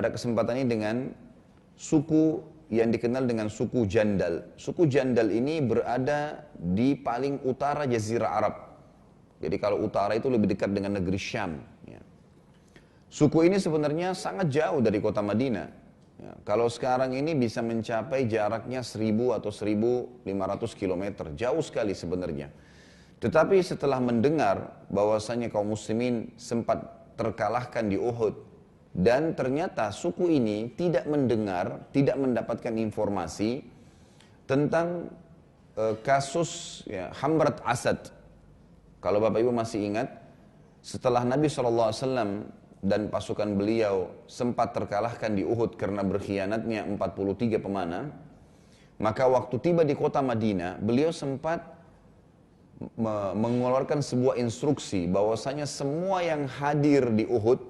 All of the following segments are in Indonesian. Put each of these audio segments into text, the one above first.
Pada kesempatan ini dengan suku yang dikenal dengan suku Jandal. Suku Jandal ini berada di paling utara Jazirah Arab. Jadi kalau utara itu lebih dekat dengan negeri Syam. Ya. Suku ini sebenarnya sangat jauh dari kota Madinah. Ya. Kalau sekarang ini bisa mencapai jaraknya 1000 atau 1500 km. Jauh sekali sebenarnya. Tetapi setelah mendengar bahwasanya kaum muslimin sempat terkalahkan di Uhud, dan ternyata suku ini tidak mendengar, tidak mendapatkan informasi tentang kasus ya, Hamrat Asad. Kalau Bapak Ibu masih ingat, setelah Nabi SAW dan pasukan beliau sempat terkalahkan di Uhud karena berkhianatnya 43 pemanah, maka waktu tiba di kota Madinah, beliau sempat mengeluarkan sebuah instruksi bahwasanya semua yang hadir di Uhud,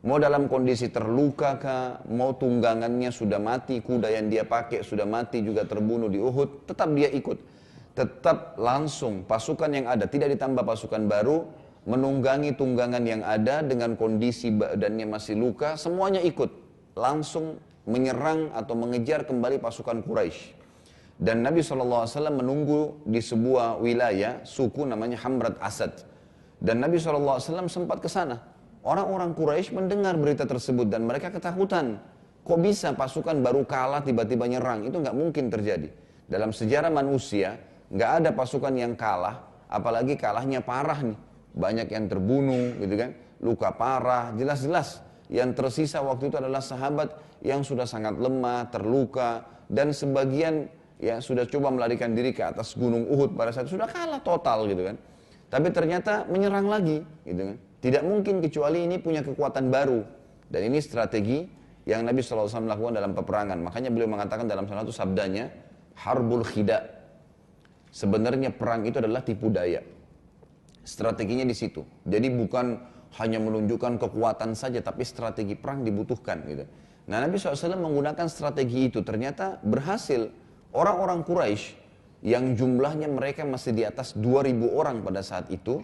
mau dalam kondisi terluka kah, mau tunggangannya sudah mati, kuda yang dia pakai sudah mati juga terbunuh di Uhud, tetap dia ikut. Tetap langsung pasukan yang ada, tidak ditambah pasukan baru, menunggangi tunggangan yang ada dengan kondisi badannya masih luka, semuanya ikut. Langsung menyerang atau mengejar kembali pasukan Quraisy. Dan Nabi SAW menunggu di sebuah wilayah, suku namanya Hamrat Asad. Dan Nabi SAW sempat ke sana. Orang-orang Quraisy mendengar berita tersebut dan mereka ketakutan. Kok bisa pasukan baru kalah tiba-tiba nyerang? Itu nggak mungkin terjadi. Dalam sejarah manusia, nggak ada pasukan yang kalah, apalagi kalahnya parah nih. Banyak yang terbunuh, gitu kan? Luka parah, jelas-jelas. Yang tersisa waktu itu adalah sahabat yang sudah sangat lemah, terluka, dan sebagian ya sudah coba melarikan diri ke atas gunung Uhud pada saat sudah kalah total gitu kan. Tapi ternyata menyerang lagi gitu kan. Tidak mungkin kecuali ini punya kekuatan baru. Dan ini strategi yang Nabi SAW lakukan dalam peperangan. Makanya beliau mengatakan dalam salah satu sabdanya, Harbul Khida. Sebenarnya perang itu adalah tipu daya. Strateginya di situ. Jadi bukan hanya menunjukkan kekuatan saja, tapi strategi perang dibutuhkan gitu. Nah Nabi SAW menggunakan strategi itu, ternyata berhasil. Orang-orang Quraisy yang jumlahnya mereka masih di atas 2000 orang pada saat itu,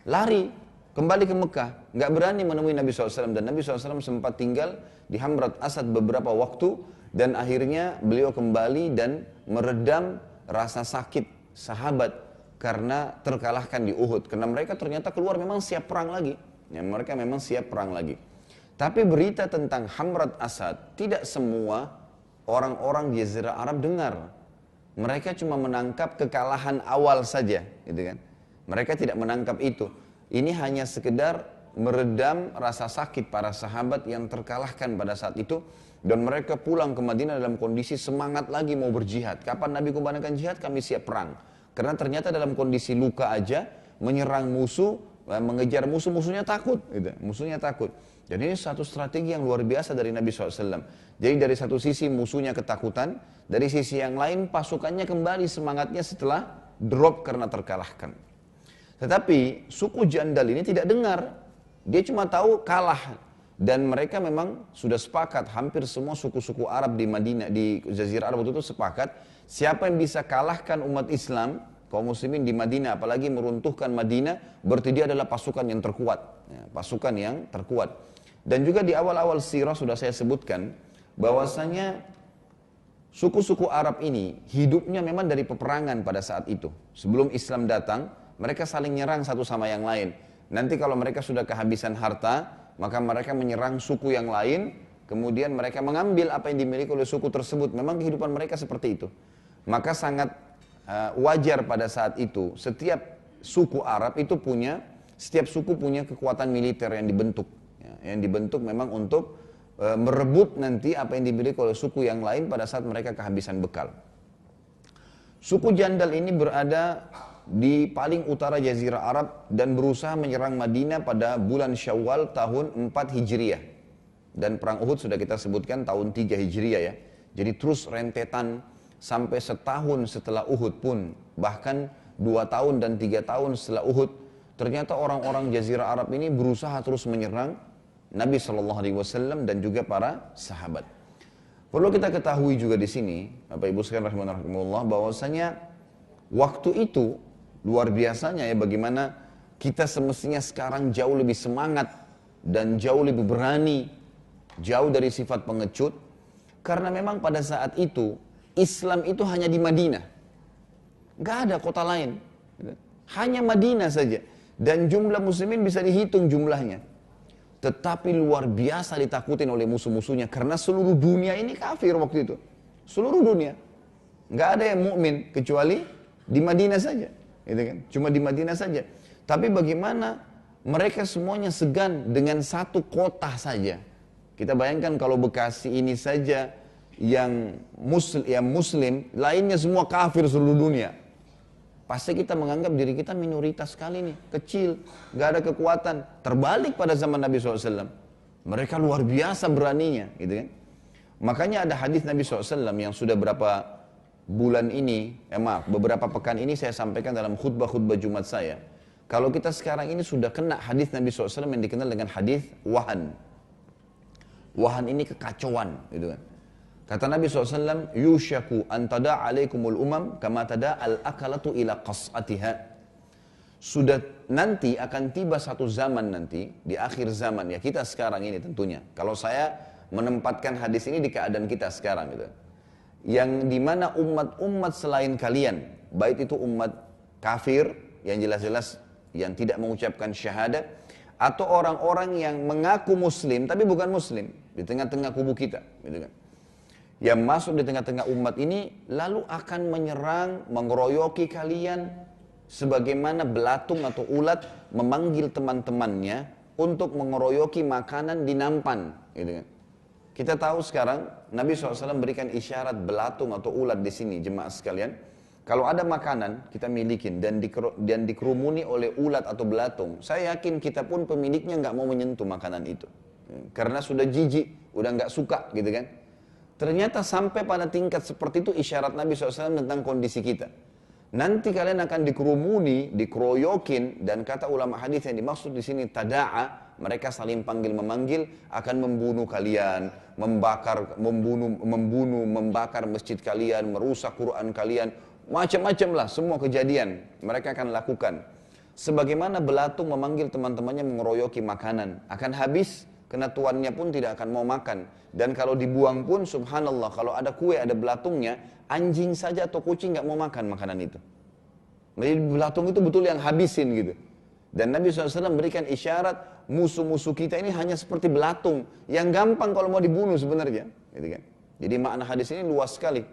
lari kembali ke Mekah, nggak berani menemui Nabi SAW. Dan Nabi SAW sempat tinggal di Hamrat Asad beberapa waktu, dan akhirnya beliau kembali dan meredam rasa sakit sahabat karena terkalahkan di Uhud. Karena mereka ternyata keluar memang siap perang lagi, ya, mereka memang siap perang lagi. Tapi berita tentang Hamrat Asad tidak semua orang-orang di Jazirah Arab dengar. Mereka cuma menangkap kekalahan awal saja, gitu kan? Mereka tidak menangkap itu. Ini hanya sekedar meredam rasa sakit para sahabat yang terkalahkan pada saat itu, dan mereka pulang ke Madinah dalam kondisi semangat lagi mau berjihad. Kapan Nabi kumandangkan jihad, kami siap perang. Karena ternyata dalam kondisi luka aja menyerang musuh, mengejar musuh, musuhnya takut, gitu. Musuhnya takut. Dan ini satu strategi yang luar biasa dari Nabi SAW. Jadi dari satu sisi musuhnya ketakutan, dari sisi yang lain pasukannya kembali semangatnya setelah drop karena terkalahkan. Tetapi suku Jandal ini tidak dengar. Dia cuma tahu kalah. Dan mereka memang sudah sepakat, hampir semua suku-suku Arab di Madinah, di Jazirah Arab itu sepakat, siapa yang bisa kalahkan umat Islam, kaum muslimin di Madinah, apalagi meruntuhkan Madinah, berarti dia adalah pasukan yang terkuat. Ya, pasukan yang terkuat. Dan juga di awal-awal sirah sudah saya sebutkan bahwasanya suku-suku Arab ini hidupnya memang dari peperangan pada saat itu. Sebelum Islam datang, mereka saling nyerang satu sama yang lain. Nanti kalau mereka sudah kehabisan harta, maka mereka menyerang suku yang lain, kemudian mereka mengambil apa yang dimiliki oleh suku tersebut. Memang kehidupan mereka seperti itu. Maka sangat wajar pada saat itu, setiap suku Arab itu setiap suku punya kekuatan militer yang dibentuk. Yang dibentuk memang untuk merebut nanti apa yang dimiliki oleh suku yang lain pada saat mereka kehabisan bekal. Suku Jandal ini berada di paling utara Jazirah Arab dan berusaha menyerang Madinah pada bulan Syawal tahun 4 Hijriah. Dan perang Uhud sudah kita sebutkan tahun 3 Hijriah ya. Jadi terus rentetan sampai setahun setelah Uhud pun, bahkan 2 tahun dan 3 tahun setelah Uhud, ternyata orang-orang Jazirah Arab ini berusaha terus menyerang Nabi SAW dan juga para sahabat. Perlu kita ketahui juga di sini, Bapak Ibu sekalian rahimanallah, bahwasanya waktu itu luar biasanya ya, bagaimana kita semestinya sekarang jauh lebih semangat dan jauh lebih berani jauh dari sifat pengecut. Karena memang pada saat itu, Islam itu hanya di Madinah. Gak ada kota lain. Hanya Madinah saja. Dan jumlah muslimin bisa dihitung jumlahnya. Tetapi luar biasa ditakutin oleh musuh-musuhnya. Karena seluruh dunia ini kafir waktu itu. Seluruh dunia. Gak ada yang mukmin kecuali di Madinah saja. Gitu kan? Cuma di Madinah saja. Tapi bagaimana mereka semuanya segan dengan satu kota saja. Kita bayangkan kalau Bekasi ini saja yang muslim, lainnya semua kafir seluruh dunia. Pasti kita menganggap diri kita minoritas sekali nih, kecil, gak ada kekuatan. Terbalik pada zaman Nabi SAW. Mereka luar biasa beraninya, gitu kan. Makanya ada hadis Nabi SAW yang sudah berapa bulan ini, beberapa pekan ini saya sampaikan dalam khutbah-khutbah Jumat saya. Kalau kita sekarang ini sudah kena hadis Nabi SAW yang dikenal dengan hadis wahan. Wahan ini kekacauan, gitu kan. Kata Nabi SAW, yushaku antada alaikumul umam kama tada al-akalatu ila qas'atiha. Sudah nanti akan tiba satu zaman nanti, di akhir zaman, ya kita sekarang ini tentunya. Kalau saya menempatkan hadis ini di keadaan kita sekarang, gitu. Yang dimana umat-umat selain kalian, baik itu umat kafir, yang jelas-jelas yang tidak mengucapkan syahadat, atau orang-orang yang mengaku muslim, tapi bukan muslim, di tengah-tengah kubu kita, gitu kan. Yang masuk di tengah-tengah umat ini lalu akan menyerang, mengeroyoki kalian sebagaimana belatung atau ulat memanggil teman-temannya untuk mengeroyoki makanan di nampan, gitu kan. Kita tahu sekarang Nabi SAW berikan isyarat belatung atau ulat di sini, jemaah sekalian. Kalau ada makanan kita milikin dan dikerumuni oleh ulat atau belatung, saya yakin kita pun pemiliknya nggak mau menyentuh makanan itu, karena sudah jijik, udah nggak suka, gitu kan. Ternyata sampai pada tingkat seperti itu isyarat Nabi SAW tentang kondisi kita. Nanti kalian akan dikerumuni, dikeroyokin, dan kata ulama hadis yang dimaksud di sini tada'a, mereka saling panggil memanggil, akan membunuh kalian, membakar masjid kalian, merusak Quran kalian, macam-macam lah semua kejadian mereka akan lakukan. Sebagaimana belatung memanggil teman-temannya mengeroyoki makanan, akan habis. Karena tuannya pun tidak akan mau makan. Dan kalau dibuang pun subhanallah, kalau ada kue, ada belatungnya, anjing saja atau kucing gak mau makan makanan itu. Jadi belatung itu betul yang habisin gitu. Dan Nabi SAW berikan isyarat, musuh-musuh kita ini hanya seperti belatung, yang gampang kalau mau dibunuh sebenarnya, gitu kan. Jadi makna hadis ini luas sekali.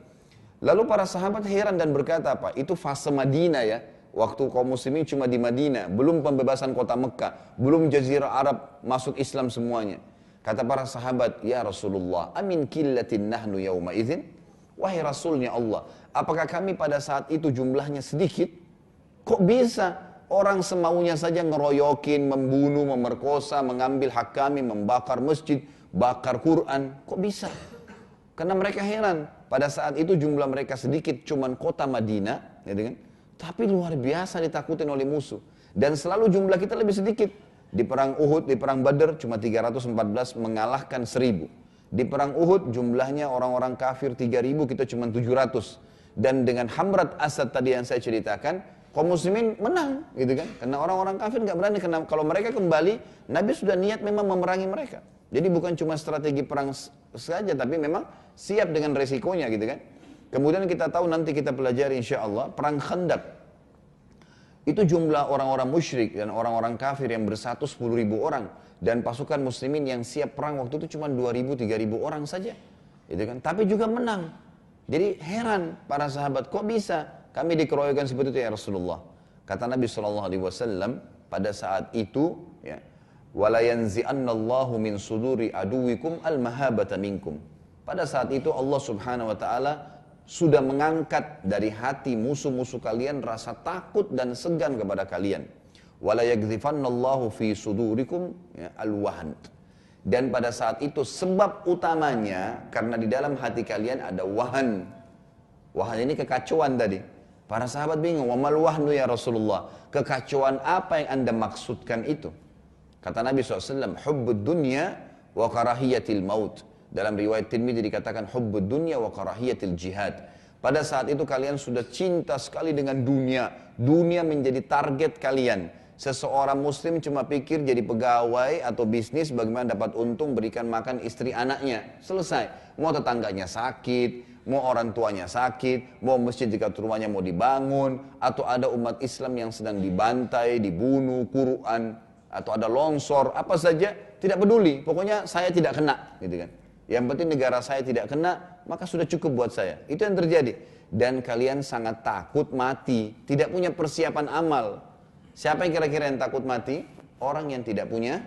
Lalu para sahabat heran dan berkata apa? Itu fase Madinah ya. Waktu kaum muslimin cuma di Madinah, belum pembebasan kota Mekah, belum jazirah Arab masuk Islam semuanya. Kata para sahabat, ya Rasulullah, amin killatin nahnu yawma idzin? Wahai Rasulnya Allah, apakah kami pada saat itu jumlahnya sedikit? Kok bisa orang semaunya saja ngeroyokin, membunuh, memerkosa, mengambil hak kami, membakar masjid, bakar Quran? Kok bisa? Karena mereka heran, pada saat itu jumlah mereka sedikit, cuman kota Madinah, gitu kan? Tapi luar biasa ditakutin oleh musuh. Dan selalu jumlah kita lebih sedikit. Di perang Uhud, di perang Badar cuma 314 mengalahkan 1000. Di perang Uhud jumlahnya orang-orang kafir 3000, kita cuma 700. Dan dengan Hamrat Asad tadi yang saya ceritakan, kaum muslimin menang, gitu kan? Karena orang-orang kafir nggak berani, karena kalau mereka kembali, Nabi sudah niat memang memerangi mereka. Jadi bukan cuma strategi perang saja, tapi memang siap dengan resikonya, gitu kan? Kemudian kita tahu nanti kita pelajari insya Allah perang Khandaq. Itu jumlah orang-orang musyrik dan orang-orang kafir yang bersatu 10.000 orang. Dan pasukan muslimin yang siap perang waktu itu cuma 2.000-3.000 orang saja. Gitu kan? Tapi juga menang. Jadi heran para sahabat, kok bisa kami dikeroyokan seperti itu ya Rasulullah. Kata Nabi SAW pada saat itu, ya, wala yanzi'annallahu min suduri aduwikum al-mahabata minkum. Pada saat itu Allah Subhanahu wa taala sudah mengangkat dari hati musuh-musuh kalian rasa takut dan segan kepada kalian. Wala yaghzifannallahu fi sudurikum al-wahn. Dan pada saat itu sebab utamanya karena di dalam hati kalian ada wahan. Wahan ini kekacauan tadi. Para sahabat bingung, wa mal wahnu ya Rasulullah? Kekacauan apa yang Anda maksudkan itu? Kata Nabi SAW, hubbud dunya wa karahiyatil maut. Dalam riwayat Tirmidzi dikatakan hubbud dunya wa karahiyatil jihad. Pada saat itu kalian sudah cinta sekali dengan dunia. Dunia menjadi target kalian. Seseorang muslim cuma pikir jadi pegawai atau bisnis bagaimana dapat untung berikan makan istri anaknya. Selesai. Mau tetangganya sakit, mau orang tuanya sakit, mau masjid dekat rumahnya mau dibangun, atau ada umat Islam yang sedang dibantai, dibunuh, Quran, atau ada longsor, apa saja, tidak peduli. Pokoknya saya tidak kena, gitu kan. Yang penting negara saya tidak kena, maka sudah cukup buat saya. Itu yang terjadi. Dan kalian sangat takut mati, tidak punya persiapan amal. Siapa yang kira-kira yang takut mati? Orang yang tidak punya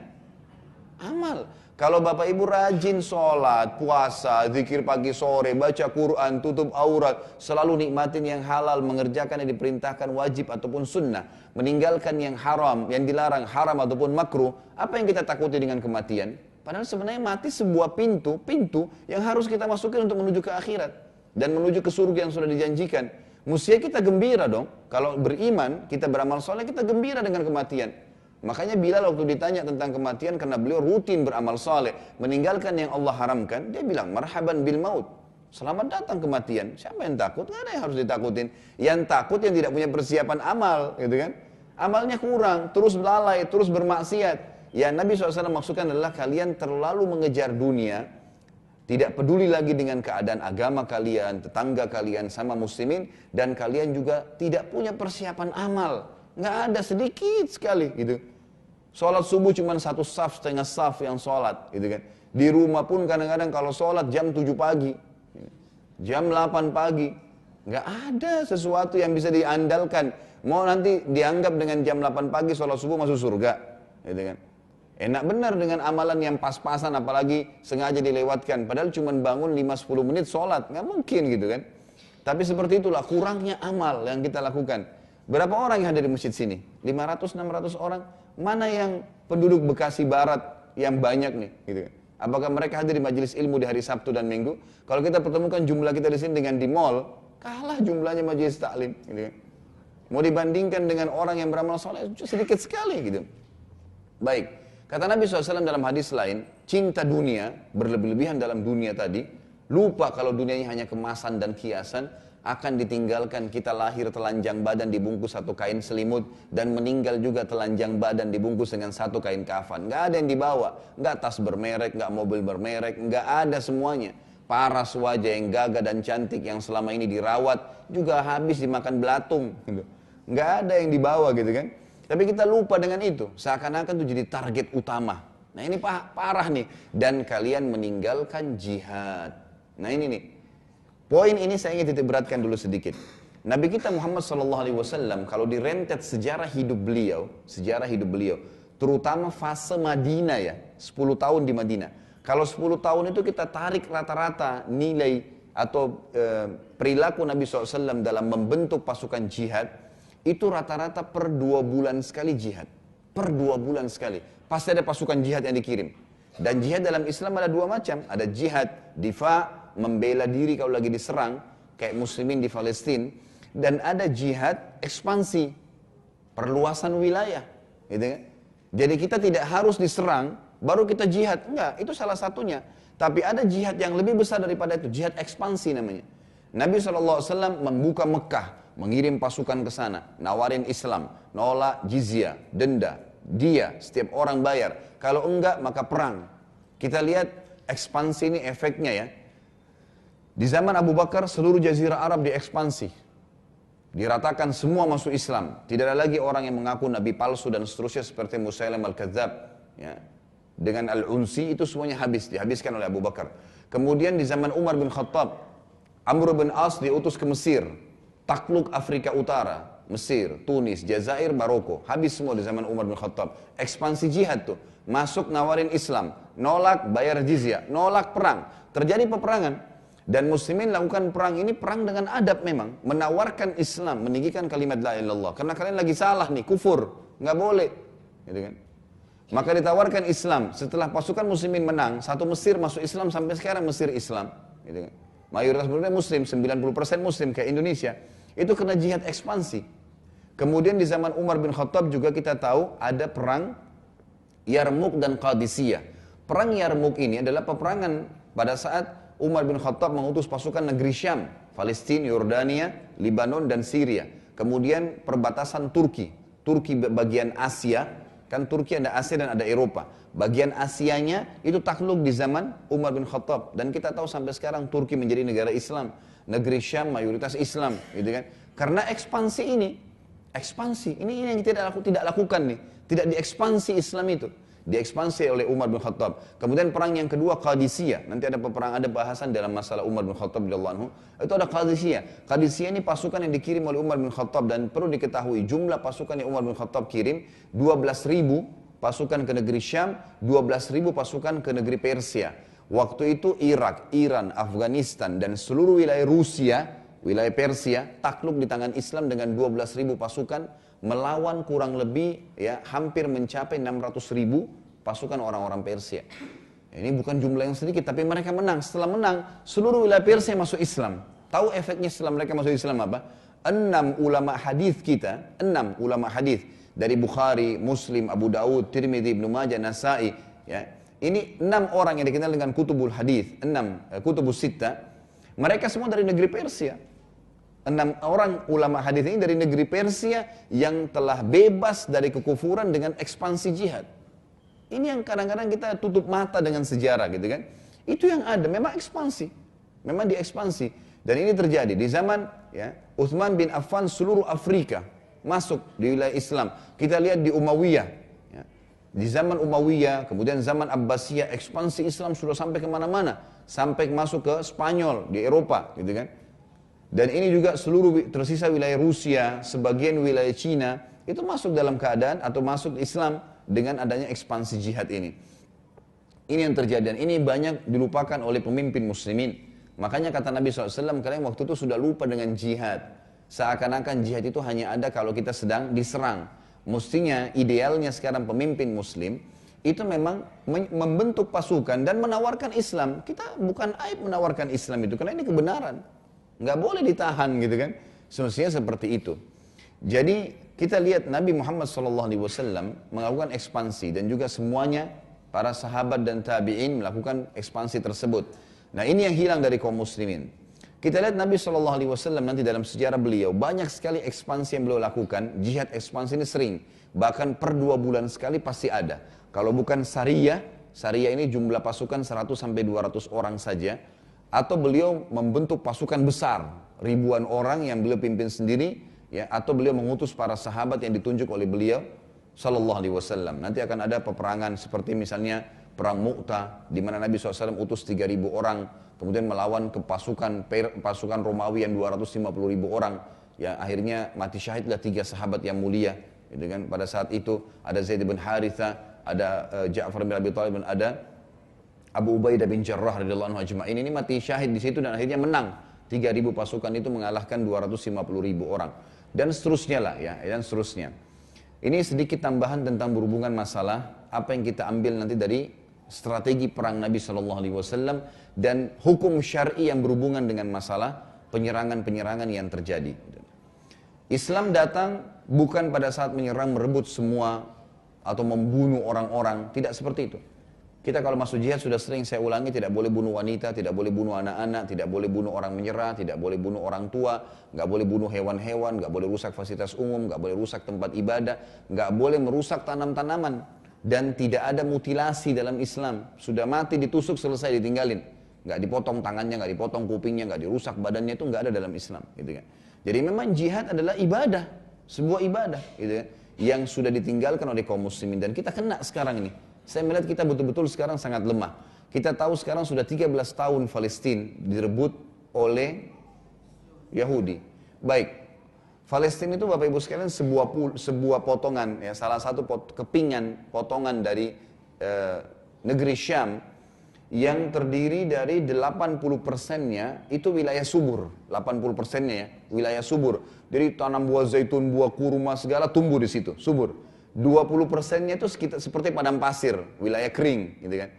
amal. Kalau bapak ibu rajin sholat, puasa, zikir pagi sore, baca Quran, tutup aurat, selalu nikmatin yang halal, mengerjakan yang diperintahkan wajib ataupun sunnah, meninggalkan yang haram, yang dilarang haram ataupun makruh, apa yang kita takuti dengan kematian? Padahal sebenarnya mati sebuah pintu yang harus kita masukin untuk menuju ke akhirat dan menuju ke surga yang sudah dijanjikan. Mestinya kita gembira dong. Kalau beriman, kita beramal soleh, kita gembira dengan kematian. Makanya Bilal waktu ditanya tentang kematian, karena beliau rutin beramal soleh, meninggalkan yang Allah haramkan, dia bilang, marhaban bil maut. Selamat datang kematian. Siapa yang takut? Nggak ada yang harus ditakutin. Yang takut yang tidak punya persiapan amal, gitu kan? Amalnya kurang, terus lalai, terus bermaksiat. Ya Nabi SAW maksudkan adalah kalian terlalu mengejar dunia, tidak peduli lagi dengan keadaan agama kalian, tetangga kalian sama muslimin, dan kalian juga tidak punya persiapan amal. Nggak ada, sedikit sekali gitu. Sholat subuh cuma 1 saf, setengah saf yang sholat gitu kan. Di rumah pun kadang-kadang kalau sholat jam 7 pagi, jam 8 pagi. Nggak ada sesuatu yang bisa diandalkan. Mau nanti dianggap dengan jam 8 pagi sholat subuh masuk surga gitu kan. Enak benar dengan amalan yang pas-pasan, apalagi sengaja dilewatkan. Padahal cuma bangun 5-10 menit sholat, nggak mungkin gitu kan. Tapi seperti itulah kurangnya amal yang kita lakukan. Berapa orang yang ada di masjid sini? 500-600 orang. Mana yang penduduk Bekasi Barat yang banyak nih? Gitu kan. Apakah mereka hadir di majelis ilmu di hari Sabtu dan Minggu? Kalau kita pertemukan jumlah kita di sini dengan di mall, kalah jumlahnya majelis taklim. Gitu kan. Mau dibandingkan dengan orang yang beramal soleh, sedikit sekali gitu. Baik. Kata Nabi SAW dalam hadis lain, cinta dunia, berlebih-lebihan dalam dunia tadi, lupa kalau dunianya hanya kemasan dan hiasan, akan ditinggalkan kita lahir telanjang badan dibungkus satu kain selimut, dan meninggal juga telanjang badan dibungkus dengan satu kain kafan. Nggak ada yang dibawa, nggak tas bermerek, nggak mobil bermerek, nggak ada semuanya. Paras wajah yang gagah dan cantik yang selama ini dirawat, juga habis dimakan belatung. Gitu. Nggak ada yang dibawa gitu kan. Tapi kita lupa dengan itu, seakan-akan itu jadi target utama. Nah ini parah nih, dan kalian meninggalkan jihad. Nah ini nih, poin ini saya ingin titik beratkan dulu sedikit. Nabi kita Muhammad SAW, kalau direntet sejarah hidup beliau, terutama fase Madinah ya, 10 tahun di Madinah. Kalau 10 tahun itu kita tarik rata-rata nilai atau perilaku Nabi SAW dalam membentuk pasukan jihad, itu rata-rata per 2 bulan sekali jihad. Per 2 bulan sekali. Pasti ada pasukan jihad yang dikirim. Dan jihad dalam Islam ada 2 macam. Ada jihad, difa, membela diri kalau lagi diserang. Kayak muslimin di Palestina. Dan ada jihad, ekspansi. Perluasan wilayah. Gitu kan? Jadi kita tidak harus diserang, baru kita jihad. Enggak, itu salah satunya. Tapi ada jihad yang lebih besar daripada itu. Jihad ekspansi namanya. Nabi SAW membuka Mekah. Mengirim pasukan ke sana, nawarin Islam, nolak jizya, denda, dia, setiap orang bayar. Kalau enggak, maka perang. Kita lihat ekspansi ini efeknya ya. Di zaman Abu Bakar, seluruh jazirah Arab diekspansi. Diratakan semua masuk Islam. Tidak ada lagi orang yang mengaku Nabi palsu dan seterusnya seperti Musailam al-Kadzab. Ya. Dengan Al-Unsi itu semuanya habis, dihabiskan oleh Abu Bakar. Kemudian di zaman Umar bin Khattab, Amr bin As diutus ke Mesir. Takluk Afrika Utara, Mesir, Tunis, Jazair, Maroko. Habis semua di zaman Umar bin Khattab. Ekspansi jihad tuh. Masuk nawarin Islam. Nolak bayar jizya. Nolak perang. Terjadi peperangan. Dan muslimin lakukan perang ini perang dengan adab memang. Menawarkan Islam. Meninggikan kalimat la ilaha illallah. Karena kalian lagi salah nih. Kufur. Nggak boleh. Gitu kan. Maka ditawarkan Islam. Setelah pasukan muslimin menang. Satu Mesir masuk Islam sampai sekarang Mesir Islam. Gitu kan. Mayoritas penduduknya muslim. 90% muslim kayak Indonesia. Itu kena jihad ekspansi. Kemudian di zaman Umar bin Khattab juga kita tahu ada perang Yarmuk dan Qadisiyah. Perang Yarmuk ini adalah peperangan pada saat Umar bin Khattab mengutus pasukan negeri Syam, Palestina, Yordania, Lebanon dan Syria. Kemudian perbatasan Turki. Turki bagian Asia, kan Turki ada Asia dan ada Eropa. Bagian Asianya itu takluk di zaman Umar bin Khattab. Dan kita tahu sampai sekarang Turki menjadi negara Islam. Negeri Syam mayoritas Islam, gitu kan. Karena ekspansi ini yang kita tidak lakukan nih. Tidak diekspansi Islam itu. Diekspansi oleh Umar bin Khattab. Kemudian perang yang kedua Qadisiyah. Nanti ada bahasan dalam masalah Umar bin Khattab radhiyallahu anhu. Itu ada Qadisiyah. Qadisiyah ini pasukan yang dikirim oleh Umar bin Khattab. Dan perlu diketahui jumlah pasukan yang Umar bin Khattab kirim 12.000 pasukan ke negeri Syam, 12.000 pasukan ke negeri Persia. Waktu itu Irak, Iran, Afghanistan dan seluruh wilayah Rusia, wilayah Persia takluk di tangan Islam dengan 12.000 pasukan melawan kurang lebih ya hampir mencapai 600.000 pasukan orang-orang Persia. Ini bukan jumlah yang sedikit, tapi mereka menang. Setelah menang, seluruh wilayah Persia masuk Islam. Tahu efeknya setelah mereka masuk Islam apa? 6 ulama hadis kita, 6 ulama hadis dari Bukhari, Muslim, Abu Daud, Tirmidzi, Ibnu Majah, Nasai, ya. Ini 6 orang yang dikenal dengan kutubul hadis, 6 kutubus sittah. Mereka semua dari negeri Persia. 6 orang ulama hadis ini dari negeri Persia yang telah bebas dari kekufuran dengan ekspansi jihad. Ini yang kadang-kadang kita tutup mata dengan sejarah gitu kan. Itu yang ada, memang ekspansi. Memang diekspansi. Dan ini terjadi di zaman ya, Utsman bin Affan seluruh Afrika masuk di wilayah Islam. Kita lihat di Umayyah. Ya. Di zaman Umayyah, kemudian zaman Abbasiyah, ekspansi Islam sudah sampai kemana-mana. Sampai masuk ke Spanyol, di Eropa gitu kan. Dan ini juga seluruh tersisa wilayah Rusia, sebagian wilayah Cina, itu masuk dalam keadaan atau masuk Islam dengan adanya ekspansi jihad ini. Ini yang terjadi dan ini banyak dilupakan oleh pemimpin muslimin. Makanya kata Nabi SAW, kalian waktu itu sudah lupa dengan jihad. Seakan-akan jihad itu hanya ada kalau kita sedang diserang. Mestinya idealnya sekarang pemimpin muslim itu memang membentuk pasukan dan menawarkan Islam. Kita bukan aib menawarkan Islam itu, karena ini kebenaran. Nggak boleh ditahan gitu kan. Semestinya seperti itu. Jadi kita lihat Nabi Muhammad SAW melakukan ekspansi dan juga semuanya para sahabat dan tabi'in melakukan ekspansi tersebut. Nah ini yang hilang dari kaum muslimin. Kita lihat Nabi SAW nanti dalam sejarah beliau banyak sekali ekspansi yang beliau lakukan. Jihad ekspansi ini sering. Bahkan per 2 bulan sekali pasti ada. Kalau bukan Sariyah ini jumlah pasukan 100-200 orang saja. Atau beliau membentuk pasukan besar, ribuan orang yang beliau pimpin sendiri, ya, atau beliau mengutus para sahabat yang ditunjuk oleh beliau sallallahu alaihi wasallam. Nanti akan ada peperangan seperti misalnya perang Mu'tah di mana Nabi SAW utus 3.000 orang kemudian melawan ke pasukan Romawi yang 250.000 orang. Ya, akhirnya mati syahidlah 3 sahabat yang mulia. Gitu kan? Pada saat itu ada Zaid bin Haritha, ada Ja'far bin Abi Thalib, ada Abu Ubaidah bin Jarrah radhiyallahu anhu ajma'in. Ini mati syahid di situ dan akhirnya menang. 3.000 pasukan itu mengalahkan 250.000 orang. Dan seterusnya lah ya, dan seterusnya. Ini sedikit tambahan tentang berhubungan masalah apa yang kita ambil nanti dari strategi perang Nabi SAW dan hukum syar'i yang berhubungan dengan masalah penyerangan-penyerangan yang terjadi. Islam datang bukan pada saat menyerang merebut semua atau membunuh orang-orang, tidak seperti itu. Kita kalau masuk jihad sudah sering saya ulangi, tidak boleh bunuh wanita, tidak boleh bunuh anak-anak, tidak boleh bunuh orang menyerah, tidak boleh bunuh orang tua, nggak boleh bunuh hewan-hewan, nggak boleh rusak fasilitas umum, nggak boleh rusak tempat ibadah, nggak boleh merusak tanam-tanaman, dan tidak ada mutilasi dalam Islam. Sudah mati ditusuk selesai ditinggalin, nggak dipotong tangannya, nggak dipotong kupingnya, nggak dirusak badannya, itu nggak ada dalam Islam, gitu kan? Jadi memang jihad adalah ibadah, sebuah ibadah, gitu kan? Yang sudah ditinggalkan oleh kaum muslimin dan kita kena sekarang ini. Saya melihat kita betul-betul sekarang sangat lemah. Kita tahu sekarang sudah 13 tahun Palestina direbut oleh Yahudi. Baik, Palestina itu Bapak Ibu sekalian sebuah potongan, ya, salah satu kepingan potongan dari negeri Syam yang terdiri dari 80%-nya itu wilayah subur. 80%-nya ya, wilayah subur. Jadi tanam buah zaitun, buah kurma segala tumbuh di situ, subur. 20%-nya itu seperti padang pasir, wilayah kering, gitu kan.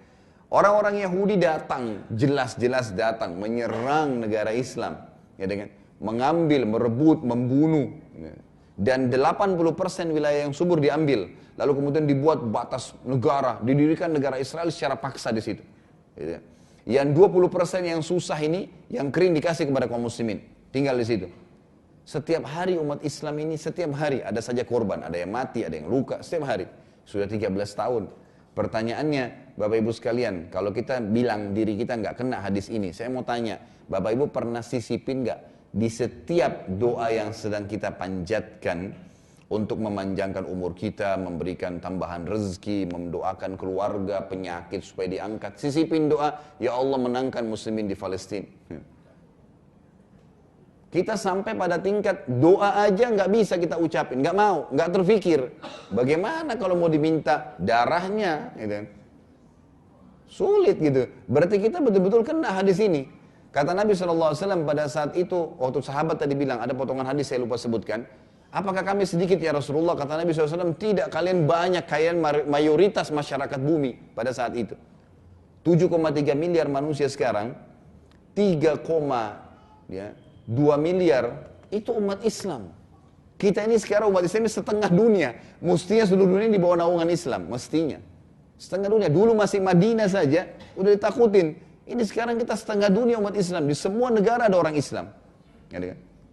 Orang-orang Yahudi datang, jelas-jelas datang, menyerang negara Islam, gitu kan. Mengambil, merebut, membunuh. Dan 80% wilayah yang subur diambil. Lalu kemudian dibuat batas negara, didirikan negara Israel secara paksa di situ. Gitu kan. Yang 20% yang susah ini, yang kering dikasih kepada kaum muslimin, tinggal di situ. Setiap hari umat Islam ini, setiap hari ada saja korban, ada yang mati, ada yang luka, setiap hari. Sudah 13 tahun. Pertanyaannya, Bapak Ibu sekalian, kalau kita bilang diri kita nggak kena hadis ini, saya mau tanya, Bapak Ibu pernah sisipin nggak di setiap doa yang sedang kita panjatkan untuk memanjangkan umur kita, memberikan tambahan rezeki, mendoakan keluarga, penyakit supaya diangkat. Sisipin doa, ya Allah menangkan muslimin di Palestina. Kita sampai pada tingkat doa aja nggak bisa kita ucapin, nggak mau, nggak terfikir. Bagaimana kalau mau diminta darahnya, gitu. Sulit gitu. Berarti kita betul-betul kena hadis ini. Kata Nabi SAW pada saat itu, waktu sahabat tadi bilang, ada potongan hadis saya lupa sebutkan. Apakah kami sedikit ya Rasulullah? Kata Nabi SAW, tidak, kalian banyak, kalian mayoritas masyarakat bumi pada saat itu. 7,3 miliar manusia sekarang, 3,2 miliar itu umat Islam. Kita ini sekarang umat Islam ini setengah dunia. Mestinya seluruh dunia di bawah naungan Islam, mestinya. Setengah dunia, dulu masih Madinah saja, udah ditakutin. Ini sekarang kita setengah dunia umat Islam. Di semua negara ada orang Islam.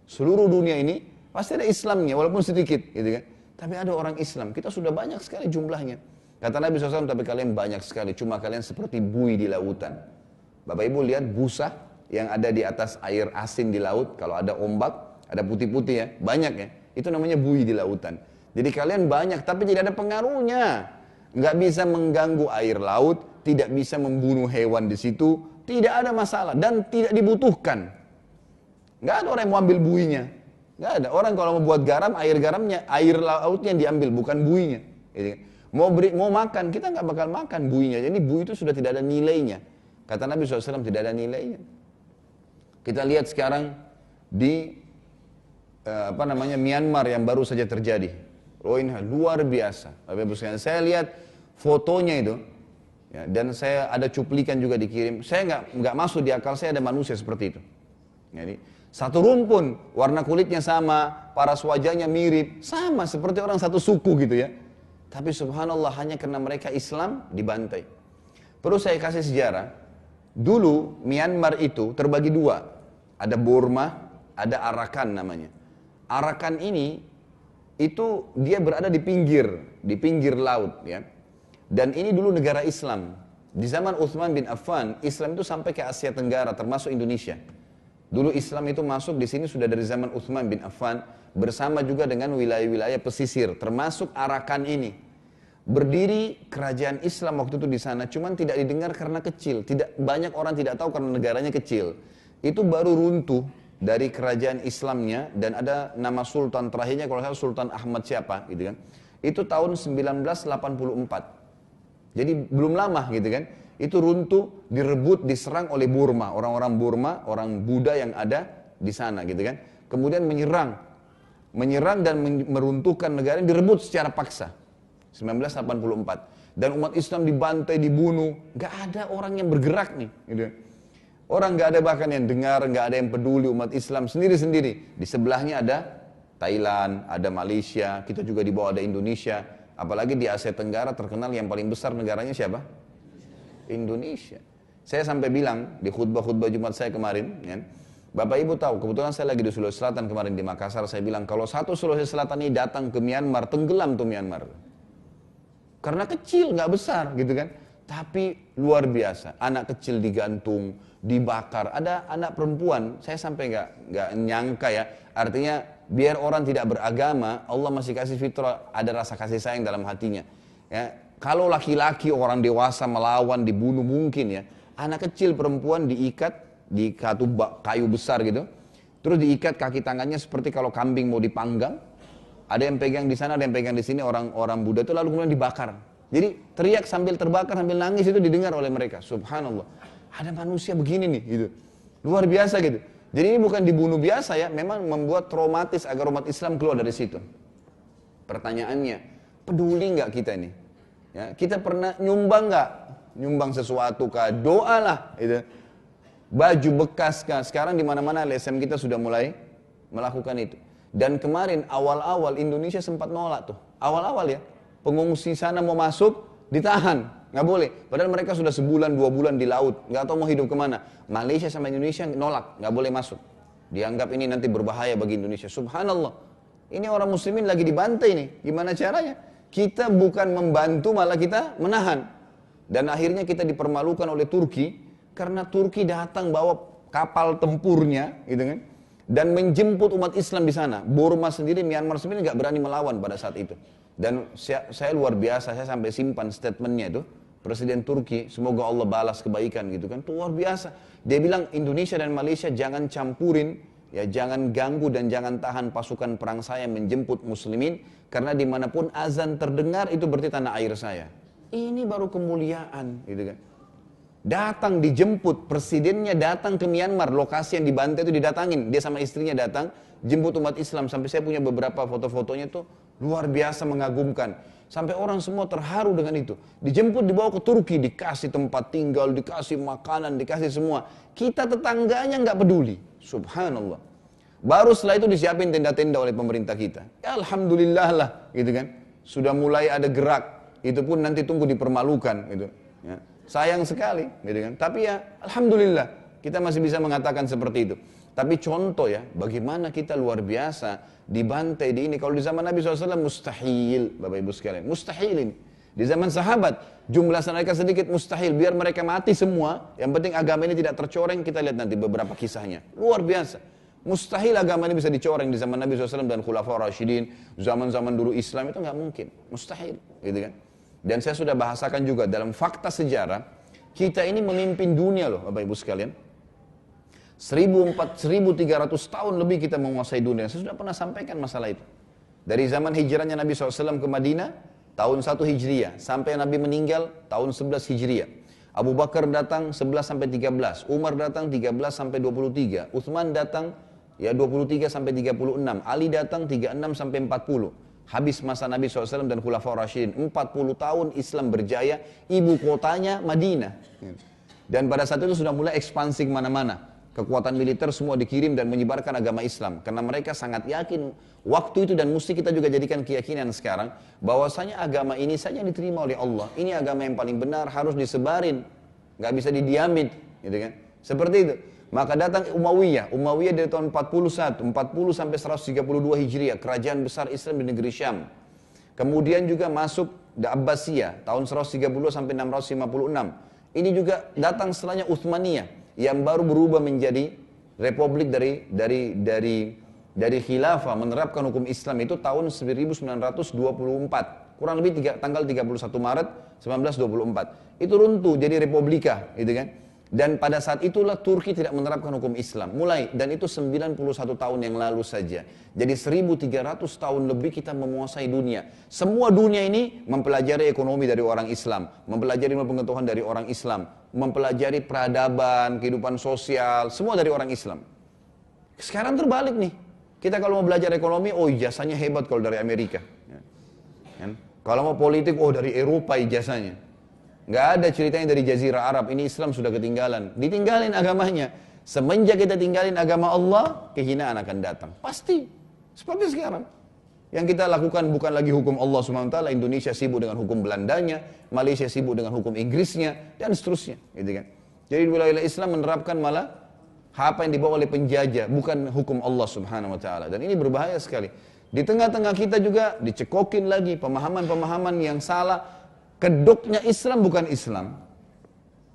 Seluruh dunia ini pasti ada Islamnya, walaupun sedikit. Gitu kan. Tapi ada orang Islam. Kita sudah banyak sekali jumlahnya. Kata Nabi SAW, tapi kalian banyak sekali. Cuma kalian seperti buih di lautan. Bapak Ibu lihat busa yang ada di atas air asin di laut. Kalau ada ombak, ada putih-putih ya. Banyak ya. Itu namanya buih di lautan. Jadi kalian banyak, tapi tidak ada pengaruhnya. Nggak bisa mengganggu air laut, tidak bisa membunuh hewan di situ, tidak ada masalah dan tidak dibutuhkan. Nggak ada orang yang mau ambil buihnya, nggak ada. Orang kalau mau buat garam, air garamnya, air lautnya yang diambil, bukan buihnya. Mau makan, kita nggak bakal makan buihnya. Jadi buih itu sudah tidak ada nilainya. Kata Nabi SAW tidak ada nilainya. Kita lihat sekarang di Myanmar yang baru saja terjadi. Rohingya luar biasa. Saya lihat fotonya itu, ya, dan saya ada cuplikan juga dikirim. Saya nggak masuk di akal saya ada manusia seperti itu. Jadi satu rumpun, warna kulitnya sama, paras wajahnya mirip, sama seperti orang satu suku gitu ya. Tapi subhanallah hanya karena mereka Islam dibantai. Perlu saya kasih sejarah. Dulu Myanmar itu terbagi dua. Ada Burma, ada Arakan namanya. Arakan ini itu dia berada di pinggir laut ya. Dan ini dulu negara Islam. Di zaman Utsman bin Affan, Islam itu sampai ke Asia Tenggara termasuk Indonesia. Dulu Islam itu masuk di sini sudah dari zaman Utsman bin Affan bersama juga dengan wilayah-wilayah pesisir termasuk Arakan ini. Berdiri kerajaan Islam waktu itu di sana, cuman tidak didengar karena kecil. Banyak orang tidak tahu karena negaranya kecil. Itu baru runtuh dari kerajaan Islamnya dan ada nama sultan terakhirnya kalau salah Sultan Ahmad siapa gitu kan. Itu tahun 1984. Jadi belum lama gitu kan. Itu runtuh, direbut, diserang oleh Burma, orang-orang Burma, orang Buddha yang ada di sana gitu kan. Kemudian menyerang dan meruntuhkan negara yang direbut secara paksa. 1984. Dan umat Islam dibantai, dibunuh, nggak ada orang yang bergerak nih gitu. Orang nggak ada bahkan yang dengar, nggak ada yang peduli, umat Islam sendiri-sendiri. Di sebelahnya ada Thailand, ada Malaysia, kita juga di bawah ada Indonesia. Apalagi di Asia Tenggara terkenal yang paling besar negaranya siapa? Indonesia. Saya sampai bilang di khutbah-khutbah Jumat saya kemarin, ya, Bapak Ibu tahu, kebetulan saya lagi di Sulawesi Selatan kemarin di Makassar, saya bilang kalau satu Sulawesi Selatan ini datang ke Myanmar, tenggelam tuh Myanmar. Karena kecil, nggak besar gitu kan. Tapi luar biasa, anak kecil digantung, dibakar. Ada anak perempuan, saya sampai nggak nyangka ya. Artinya biar orang tidak beragama, Allah masih kasih fitrah, ada rasa kasih sayang dalam hatinya. Ya, kalau laki-laki orang dewasa melawan, dibunuh mungkin ya. Anak kecil perempuan diikat di kayu besar gitu, terus diikat kaki tangannya seperti kalau kambing mau dipanggang. Ada yang pegang di sana, ada yang pegang di sini, orang Buddha itu lalu kemudian dibakar. Jadi teriak sambil terbakar, sambil nangis itu didengar oleh mereka. Subhanallah. Ada manusia begini nih gitu. Luar biasa gitu. Jadi ini bukan dibunuh biasa ya, memang membuat traumatis agar umat Islam keluar dari situ. Pertanyaannya, peduli nggak kita ini? Ya, kita pernah nyumbang nggak? Nyumbang sesuatu kah? Doa lah gitu. Baju bekas kah? Sekarang di mana-mana LSM kita sudah mulai melakukan itu. Dan kemarin awal-awal Indonesia sempat nolak tuh. Awal-awal ya. Pengungsi sana mau masuk, ditahan. Nggak boleh. Padahal mereka sudah sebulan, 2 bulan di laut. Nggak tahu mau hidup kemana. Malaysia sama Indonesia nolak. Nggak boleh masuk. Dianggap ini nanti berbahaya bagi Indonesia. Subhanallah. Ini orang muslimin lagi dibantai nih. Gimana caranya? Kita bukan membantu, malah kita menahan. Dan akhirnya kita dipermalukan oleh Turki. Karena Turki datang bawa kapal tempurnya, gitu kan. Dan menjemput umat Islam di sana. Burma sendiri, Myanmar sendiri nggak berani melawan pada saat itu. Dan saya luar biasa, saya sampai simpan statementnya itu. Presiden Turki, semoga Allah balas kebaikan gitu kan, itu luar biasa. Dia bilang Indonesia dan Malaysia jangan campurin, ya jangan ganggu dan jangan tahan pasukan perang saya menjemput muslimin, karena dimanapun azan terdengar itu berarti tanah air saya. Ini baru kemuliaan, gitu kan. Datang dijemput, presidennya datang ke Myanmar, lokasi yang dibantai itu didatangin, dia sama istrinya datang, jemput umat Islam, sampai saya punya beberapa foto-fotonya tuh luar biasa mengagumkan. Sampai orang semua terharu dengan itu. Dijemput, dibawa ke Turki, dikasih tempat tinggal, dikasih makanan, dikasih semua. Kita tetangganya nggak peduli. Subhanallah. Baru setelah itu disiapin tenda-tenda oleh pemerintah kita. Ya Alhamdulillah lah, gitu kan. Sudah mulai ada gerak. Itu pun nanti tunggu dipermalukan, gitu. Ya. Sayang sekali, gitu kan. Tapi ya Alhamdulillah, kita masih bisa mengatakan seperti itu. Tapi contoh ya, bagaimana kita luar biasa dibantai di ini. Kalau di zaman Nabi SAW mustahil, Bapak Ibu sekalian, mustahil ini. Di zaman sahabat, jumlah mereka sedikit mustahil, biar mereka mati semua, yang penting agama ini tidak tercoreng, kita lihat nanti beberapa kisahnya. Luar biasa. Mustahil agama ini bisa dicoreng di zaman Nabi SAW dan Khulafaur Rasyidin, zaman-zaman dulu Islam itu nggak mungkin, mustahil, gitu kan. Dan saya sudah bahasakan juga dalam fakta sejarah, kita ini memimpin dunia loh, Bapak Ibu sekalian. 1300 tahun lebih kita menguasai dunia. Saya sudah pernah sampaikan masalah itu. Dari zaman hijrahnya Nabi SAW ke Madinah, tahun 1 Hijriah, sampai Nabi meninggal, tahun 11 Hijriah. Abu Bakar datang 11 sampai 13, Umar datang 13 sampai 23, Utsman datang ya 23 sampai 36, Ali datang 36 sampai 40. Habis masa Nabi SAW dan Khulafaur Rasyidin, 40 tahun Islam berjaya, ibu kotanya Madinah. Dan pada saat itu sudah mulai ekspansi kemana-mana. Kekuatan militer semua dikirim dan menyebarkan agama Islam. Karena mereka sangat yakin waktu itu, dan mesti kita juga jadikan keyakinan sekarang, bahwasanya agama ini saja diterima oleh Allah. Ini agama yang paling benar, harus disebarin. Gak bisa didiamin, gitu kan. Seperti itu. Maka datang Umayyah. Umayyah dari tahun 41, 40 sampai 132 Hijriah. Kerajaan besar Islam di negeri Syam. Kemudian juga masuk Abbasiyah, tahun 130 sampai 656. Ini juga datang setelahnya Utsmaniyah, yang baru berubah menjadi republik dari khilafah, menerapkan hukum Islam itu tahun 1924, kurang lebih tanggal 31 Maret 1924. Itu runtuh jadi republika, gitu kan. Dan pada saat itulah Turki tidak menerapkan hukum Islam. Mulai, dan itu 91 tahun yang lalu saja. Jadi 1300 tahun lebih kita menguasai dunia. Semua dunia ini mempelajari ekonomi dari orang Islam, mempelajari pengetahuan dari orang Islam, mempelajari peradaban, kehidupan sosial, semua dari orang Islam. Sekarang terbalik nih. Kita kalau mau belajar ekonomi, oh ijazahnya hebat kalau dari Amerika. Kalau mau politik, oh dari Eropa ijazahnya. Nggak ada ceritanya dari Jazirah Arab, ini Islam sudah ketinggalan. Ditinggalin agamanya. Semenjak kita tinggalin agama Allah, kehinaan akan datang. Pasti. Seperti sekarang. Yang kita lakukan bukan lagi hukum Allah SWT, Indonesia sibuk dengan hukum Belandanya, Malaysia sibuk dengan hukum Inggrisnya, dan seterusnya. Gitu kan. Jadi wilayah Islam menerapkan malah apa yang dibawa oleh penjajah, bukan hukum Allah SWT. Dan ini berbahaya sekali. Di tengah-tengah kita juga dicekokin lagi pemahaman-pemahaman yang salah. Kedoknya Islam bukan Islam.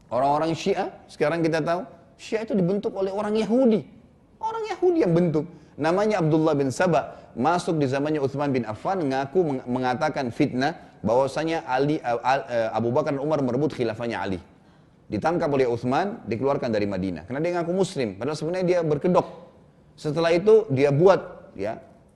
Orang-orang Syiah, sekarang kita tahu, Syiah itu dibentuk oleh orang Yahudi. Orang Yahudi yang bentuk. Namanya Abdullah bin Sabah, masuk di zamannya Utsman bin Affan, mengatakan fitnah, bahwasanya Abu Bakar dan Umar merebut khilafahnya Ali. Ditangkap oleh Utsman, dikeluarkan dari Madinah. Karena dia ngaku Muslim, padahal sebenarnya dia berkedok. Setelah itu dia buat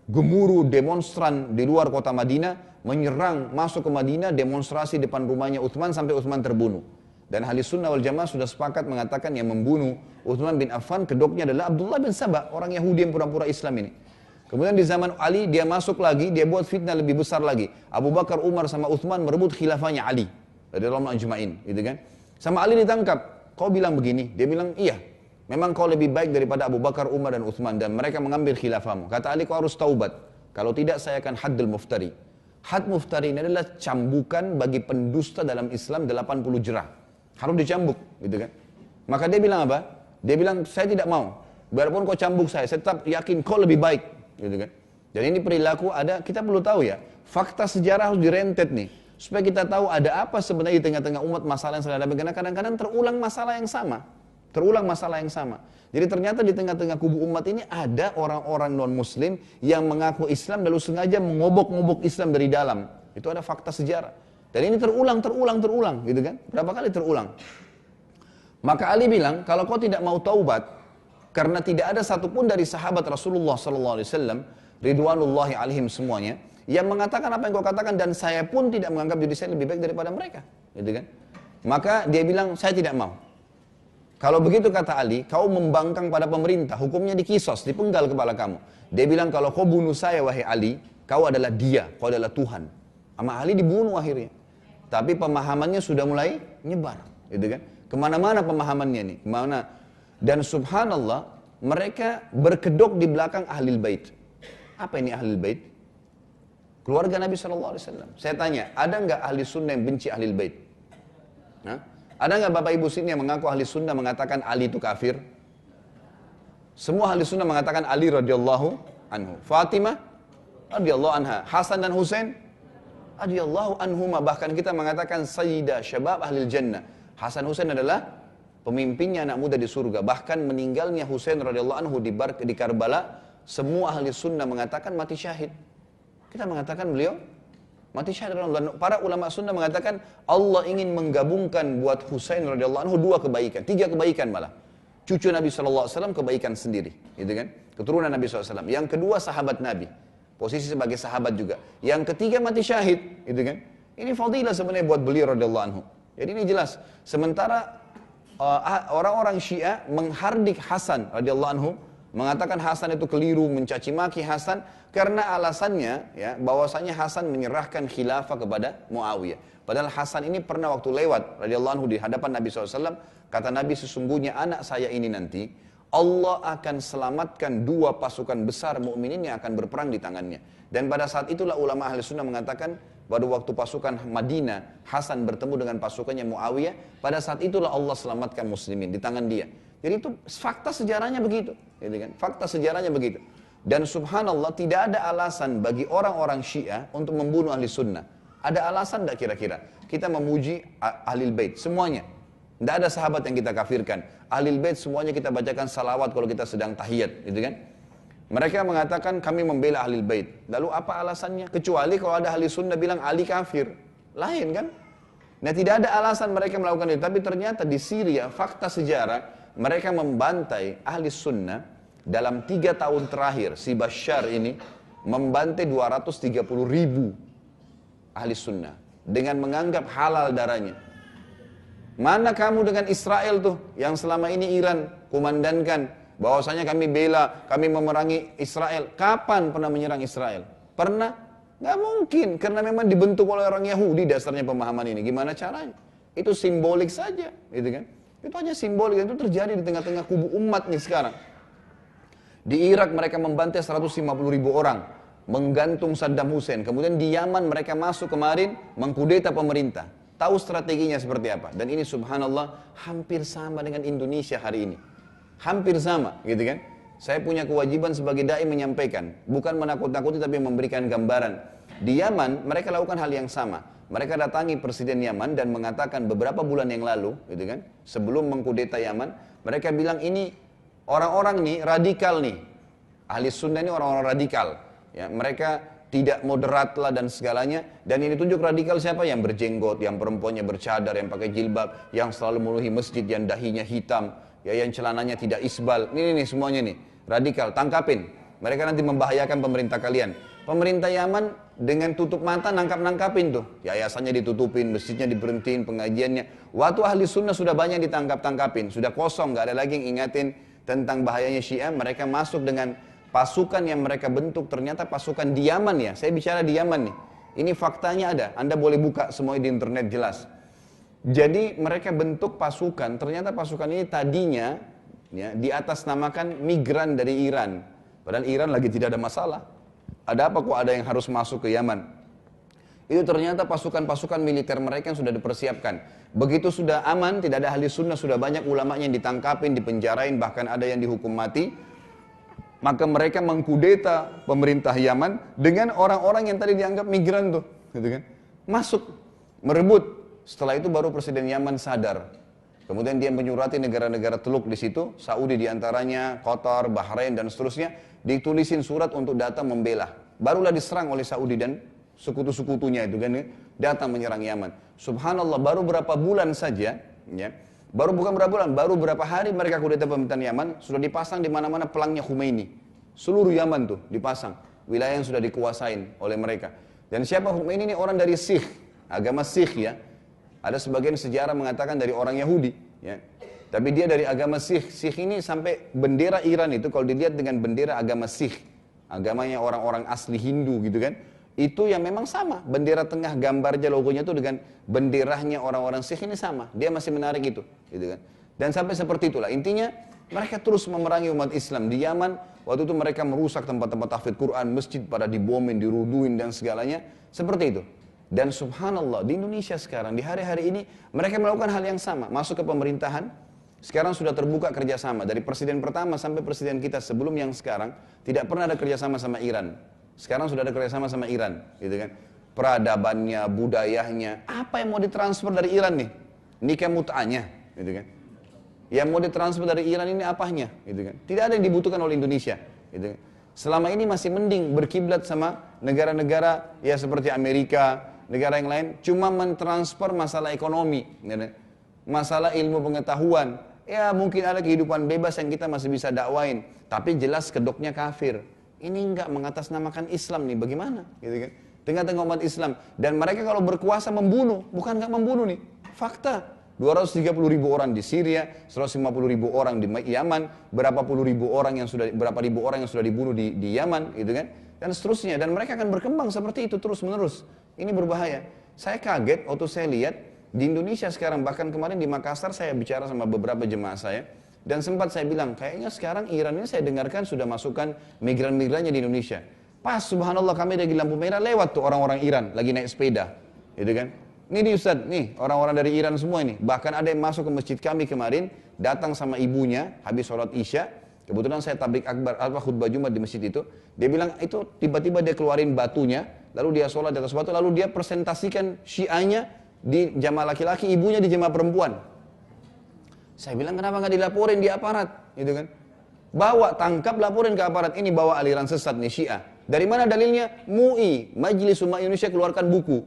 gemuruh demonstran di luar kota Madinah, menyerang masuk ke Madinah, demonstrasi depan rumahnya Utsman sampai Utsman terbunuh. Dan Ahli Sunnah wal Jamaah sudah sepakat mengatakan yang membunuh Utsman bin Affan kedoknya adalah Abdullah bin Sabah, orang Yahudi yang pura-pura Islam ini. Kemudian di zaman Ali dia masuk lagi, dia buat fitnah lebih besar lagi. Abu Bakar, Umar sama Utsman merebut khilafahnya Ali radhiyallahu ajma'in, gitu kan. Sama Ali ditangkap. Kau bilang begini, dia bilang iya. Memang kau lebih baik daripada Abu Bakar, Umar dan Utsman, dan mereka mengambil khilafahmu. Kata Ali, kau harus taubat. Kalau tidak saya akan haddul muftari. Had muftari ini adalah cambukan bagi pendusta dalam Islam 80 jerah. Harus dicambuk, gitu kan. Maka dia bilang apa? Dia bilang, saya tidak mau. Biarpun kau cambuk saya tetap yakin kau lebih baik. Gitu kan. Dan ini perilaku ada, kita perlu tahu ya, fakta sejarah harus direntet nih. Supaya kita tahu ada apa sebenarnya di tengah-tengah umat masalah yang sedang ada. Karena kadang-kadang terulang masalah yang sama. Terulang masalah yang sama. Jadi ternyata di tengah-tengah kubu umat ini ada orang-orang non-muslim yang mengaku Islam lalu sengaja mengobok-ngobok Islam dari dalam. Itu ada fakta sejarah. Dan ini terulang gitu kan. Berapa kali terulang. Maka Ali bilang, kalau kau tidak mau taubat, karena tidak ada satupun dari sahabat Rasulullah SAW, Ridwanullahi alaihim semuanya, yang mengatakan apa yang kau katakan, dan saya pun tidak menganggap diri saya lebih baik daripada mereka. Gitu kan. Maka dia bilang, saya tidak mau. Kalau begitu kata Ali, kau membangkang pada pemerintah, hukumnya dikisos, dipenggal kepala kamu. Dia bilang, kalau kau bunuh saya wahai Ali, kau adalah dia, kau adalah Tuhan. Sama Ali dibunuh akhirnya. Tapi pemahamannya sudah mulai nyebar. Gitu kan. Kemana-mana pemahamannya nih, kemana. Dan subhanallah, mereka berkedok di belakang Ahlul Bait. Apa ini Ahlul Bait? Keluarga Nabi SAW. Saya tanya, ada nggak ahli sunnah yang benci Ahlul Bait? Hah? Ada nggak bapak ibu sini yang mengaku ahli sunnah mengatakan Ali itu kafir? Semua ahli sunnah mengatakan Ali radhiyallahu anhu. Fatimah radhiyallahu anha. Hasan dan Husain radhiyallahu anhuma. Bahkan kita mengatakan Sayyidah Syabab Ahlil Jannah. Hasan Husain adalah pemimpinnya anak muda di surga. Bahkan meninggalnya Husain radhiyallahu anhu di Karbala, semua ahli sunnah mengatakan mati syahid. Kita mengatakan beliau mati syahid. Dan para ulama sunnah mengatakan Allah ingin menggabungkan buat Husain radhiyallahu anhu 2 kebaikan, 3 kebaikan malah. Cucu Nabi SAW kebaikan sendiri, gitu kan? Keturunan Nabi SAW. Yang kedua sahabat Nabi, posisi sebagai sahabat juga. Yang ketiga mati syahid, gitu kan? Ini fadilah sebenarnya buat beliau radhiyallahu anhu. Jadi ini jelas. Sementara orang-orang Syiah menghardik Hasan radhiyallahu anhu, mengatakan Hasan itu keliru, mencaci maki Hasan karena alasannya ya bahwasanya Hasan menyerahkan khilafah kepada Muawiyah. Padahal Hasan ini pernah waktu lewat radhiyallahu anhu di hadapan Nabi SAW, kata Nabi, sesungguhnya anak saya ini nanti Allah akan selamatkan 2 pasukan besar mukminin yang akan berperang di tangannya. Dan pada saat itulah ulama ahli sunnah mengatakan pada waktu pasukan Madinah Hasan bertemu dengan pasukannya Muawiyah, pada saat itulah Allah selamatkan muslimin di tangan dia. Jadi itu fakta sejarahnya begitu, gitu kan? Fakta sejarahnya begitu. Dan subhanallah tidak ada alasan bagi orang-orang Syiah untuk membunuh ahli sunnah. Ada alasan tidak kira-kira? Kita memuji Ahlul Bait semuanya. Tidak ada sahabat yang kita kafirkan. Ahlul Bait semuanya kita bacakan salawat kalau kita sedang tahiyat, gitu kan? Mereka mengatakan kami membela Ahlul Bait. Lalu apa alasannya? Kecuali kalau ada ahli sunnah bilang Ali kafir. Lain kan? Nah tidak ada alasan mereka melakukan itu. Tapi ternyata di Syria fakta sejarah mereka membantai ahli sunnah dalam 3 tahun terakhir. Si Bashar ini membantai 230.000 ahli sunnah dengan menganggap halal darahnya. Mana kamu dengan Israel tuh yang selama ini Iran kumandankan bahwasanya kami bela, kami memerangi Israel. Kapan pernah menyerang Israel? Pernah? Nggak mungkin, karena memang dibentuk oleh orang Yahudi dasarnya pemahaman ini. Gimana caranya? Itu simbolik saja, gitu kan? Itu hanya simbolik, itu terjadi di tengah-tengah kubu umat nih sekarang. Di Irak mereka membantai 150.000 orang, menggantung Saddam Hussein. Kemudian di Yaman mereka masuk kemarin, mengkudeta pemerintah. Tahu strateginya seperti apa? Dan ini subhanallah hampir sama dengan Indonesia hari ini. Hampir sama, gitu kan? Saya punya kewajiban sebagai dai menyampaikan, bukan menakut-nakuti tapi memberikan gambaran. Di Yaman mereka lakukan hal yang sama. Mereka datangi Presiden Yaman dan mengatakan beberapa bulan yang lalu, gitu kan, sebelum mengkudeta Yaman, mereka bilang ini orang-orang nih radikal nih, ahli sunnah ini orang-orang radikal. Ya, mereka tidak moderat lah dan segalanya. Dan ini tunjuk radikal siapa? Yang berjenggot, yang perempuannya bercadar, yang pakai jilbab, yang selalu memenuhi masjid, yang dahinya hitam, ya, yang celananya tidak isbal. Ini semuanya nih radikal, tangkapin. Mereka nanti membahayakan pemerintah kalian. Pemerintah Yaman dengan tutup mata nangkap-nangkapin tuh. Yayasannya ditutupin, masjidnya diberhentiin, pengajiannya. Waktu ahli sunnah sudah banyak ditangkap-tangkapin, sudah kosong, nggak ada lagi yang ingatin tentang bahayanya Syiah. Mereka masuk dengan pasukan yang mereka bentuk, ternyata pasukan di Yaman ya. Saya bicara di Yaman nih. Ini faktanya ada. Anda boleh buka semuanya di internet jelas. Jadi mereka bentuk pasukan, ternyata pasukan ini tadinya ya, di atas namakan migran dari Iran. Padahal Iran lagi tidak ada masalah. Ada apa kok ada yang harus masuk ke Yaman? Itu ternyata pasukan-pasukan militer mereka yang sudah dipersiapkan. Begitu sudah aman, tidak ada ahli sunnah, sudah banyak ulamanya yang ditangkapin, dipenjarain, bahkan ada yang dihukum mati. Maka mereka mengkudeta pemerintah Yaman dengan orang-orang yang tadi dianggap migran tuh, gitu kan? Masuk, merebut. Setelah itu baru Presiden Yaman sadar. Kemudian dia menyurati negara-negara teluk di situ, Saudi diantaranya, Qatar, Bahrain dan seterusnya, ditulisin surat untuk datang membela. Barulah diserang oleh Saudi dan sekutu-sekutunya itu kan, datang menyerang Yaman. Subhanallah, baru berapa bulan saja, ya, bukan berapa bulan, baru berapa hari mereka kudeta pemerintahan Yaman, sudah dipasang di mana-mana pelangnya Khomeini. Seluruh Yaman tuh dipasang, wilayah yang sudah dikuasain oleh mereka. Dan siapa Khomeini ini? Orang dari Sikh, agama Sikh ya. Ada sebagian sejarah mengatakan dari orang Yahudi, ya. Tapi dia dari agama Sikh. Sikh ini sampai bendera Iran itu kalau dilihat dengan bendera agama Sikh, agamanya orang-orang asli Hindu gitu kan, itu yang memang sama. Bendera tengah gambarnya, logonya itu dengan benderanya orang-orang Sikh ini sama. Dia masih menarik itu, gitu kan. Dan sampai seperti itulah. Intinya mereka terus memerangi umat Islam di Yaman. Waktu itu mereka merusak tempat-tempat tahfidz Quran, masjid pada dibomin, diruduin dan segalanya. Seperti itu. Dan subhanallah di Indonesia sekarang, di hari-hari ini mereka melakukan hal yang sama. Masuk ke pemerintahan, sekarang sudah terbuka kerjasama. Dari presiden pertama sampai presiden kita sebelum yang sekarang, tidak pernah ada kerjasama sama Iran. Sekarang sudah ada kerjasama sama Iran, gitu kan. Peradabannya, budayanya, apa yang mau ditransfer dari Iran nih? Nikah mut'ahnya, gitu kan. Yang mau ditransfer dari Iran ini apanya, gitu kan. Tidak ada yang dibutuhkan oleh Indonesia, gitu kan. Selama ini masih mending berkiblat sama negara-negara ya seperti Amerika, negara yang lain, cuma mentransfer masalah ekonomi, gitu. Masalah ilmu pengetahuan. Ya mungkin ada kehidupan bebas yang kita masih bisa dakwain, tapi jelas kedoknya kafir. Ini enggak mengatasnamakan Islam nih, bagaimana? Gitu kan? Tengah-tengah umat Islam. Dan mereka kalau berkuasa membunuh, bukan enggak membunuh nih. Fakta, 230.000 orang di Syria, 150.000 orang di Yaman, berapa ribu orang yang sudah dibunuh di Yaman, gitu kan? Dan seterusnya. Dan mereka akan berkembang seperti itu terus-menerus. Ini berbahaya. Saya kaget waktu saya lihat di Indonesia sekarang, bahkan kemarin di Makassar saya bicara sama beberapa jemaah saya, dan sempat saya bilang, kayaknya sekarang Iran ini saya dengarkan sudah masukkan migran-migrannya di Indonesia. Pas subhanallah kami lagi lampu merah, lewat tuh orang-orang Iran, lagi naik sepeda. Gitu kan? Ini nih Ustaz, nih orang-orang dari Iran semua ini. Bahkan ada yang masuk ke masjid kami kemarin, datang sama ibunya, habis sholat Isya. Kebetulan saya tablik akbar, khutbah Jumat di masjid itu. Dia bilang, itu tiba-tiba dia keluarin batunya, lalu dia sholat di atas batu, lalu dia presentasikan syiahnya di jamaah laki-laki, ibunya di jamaah perempuan. Saya bilang kenapa nggak dilaporin di aparat, gitu kan? Bawa, tangkap, laporin ke aparat. Ini bawa aliran sesat nih Syiah. Dari mana dalilnya? MUI, Majelis Ulama Indonesia keluarkan buku.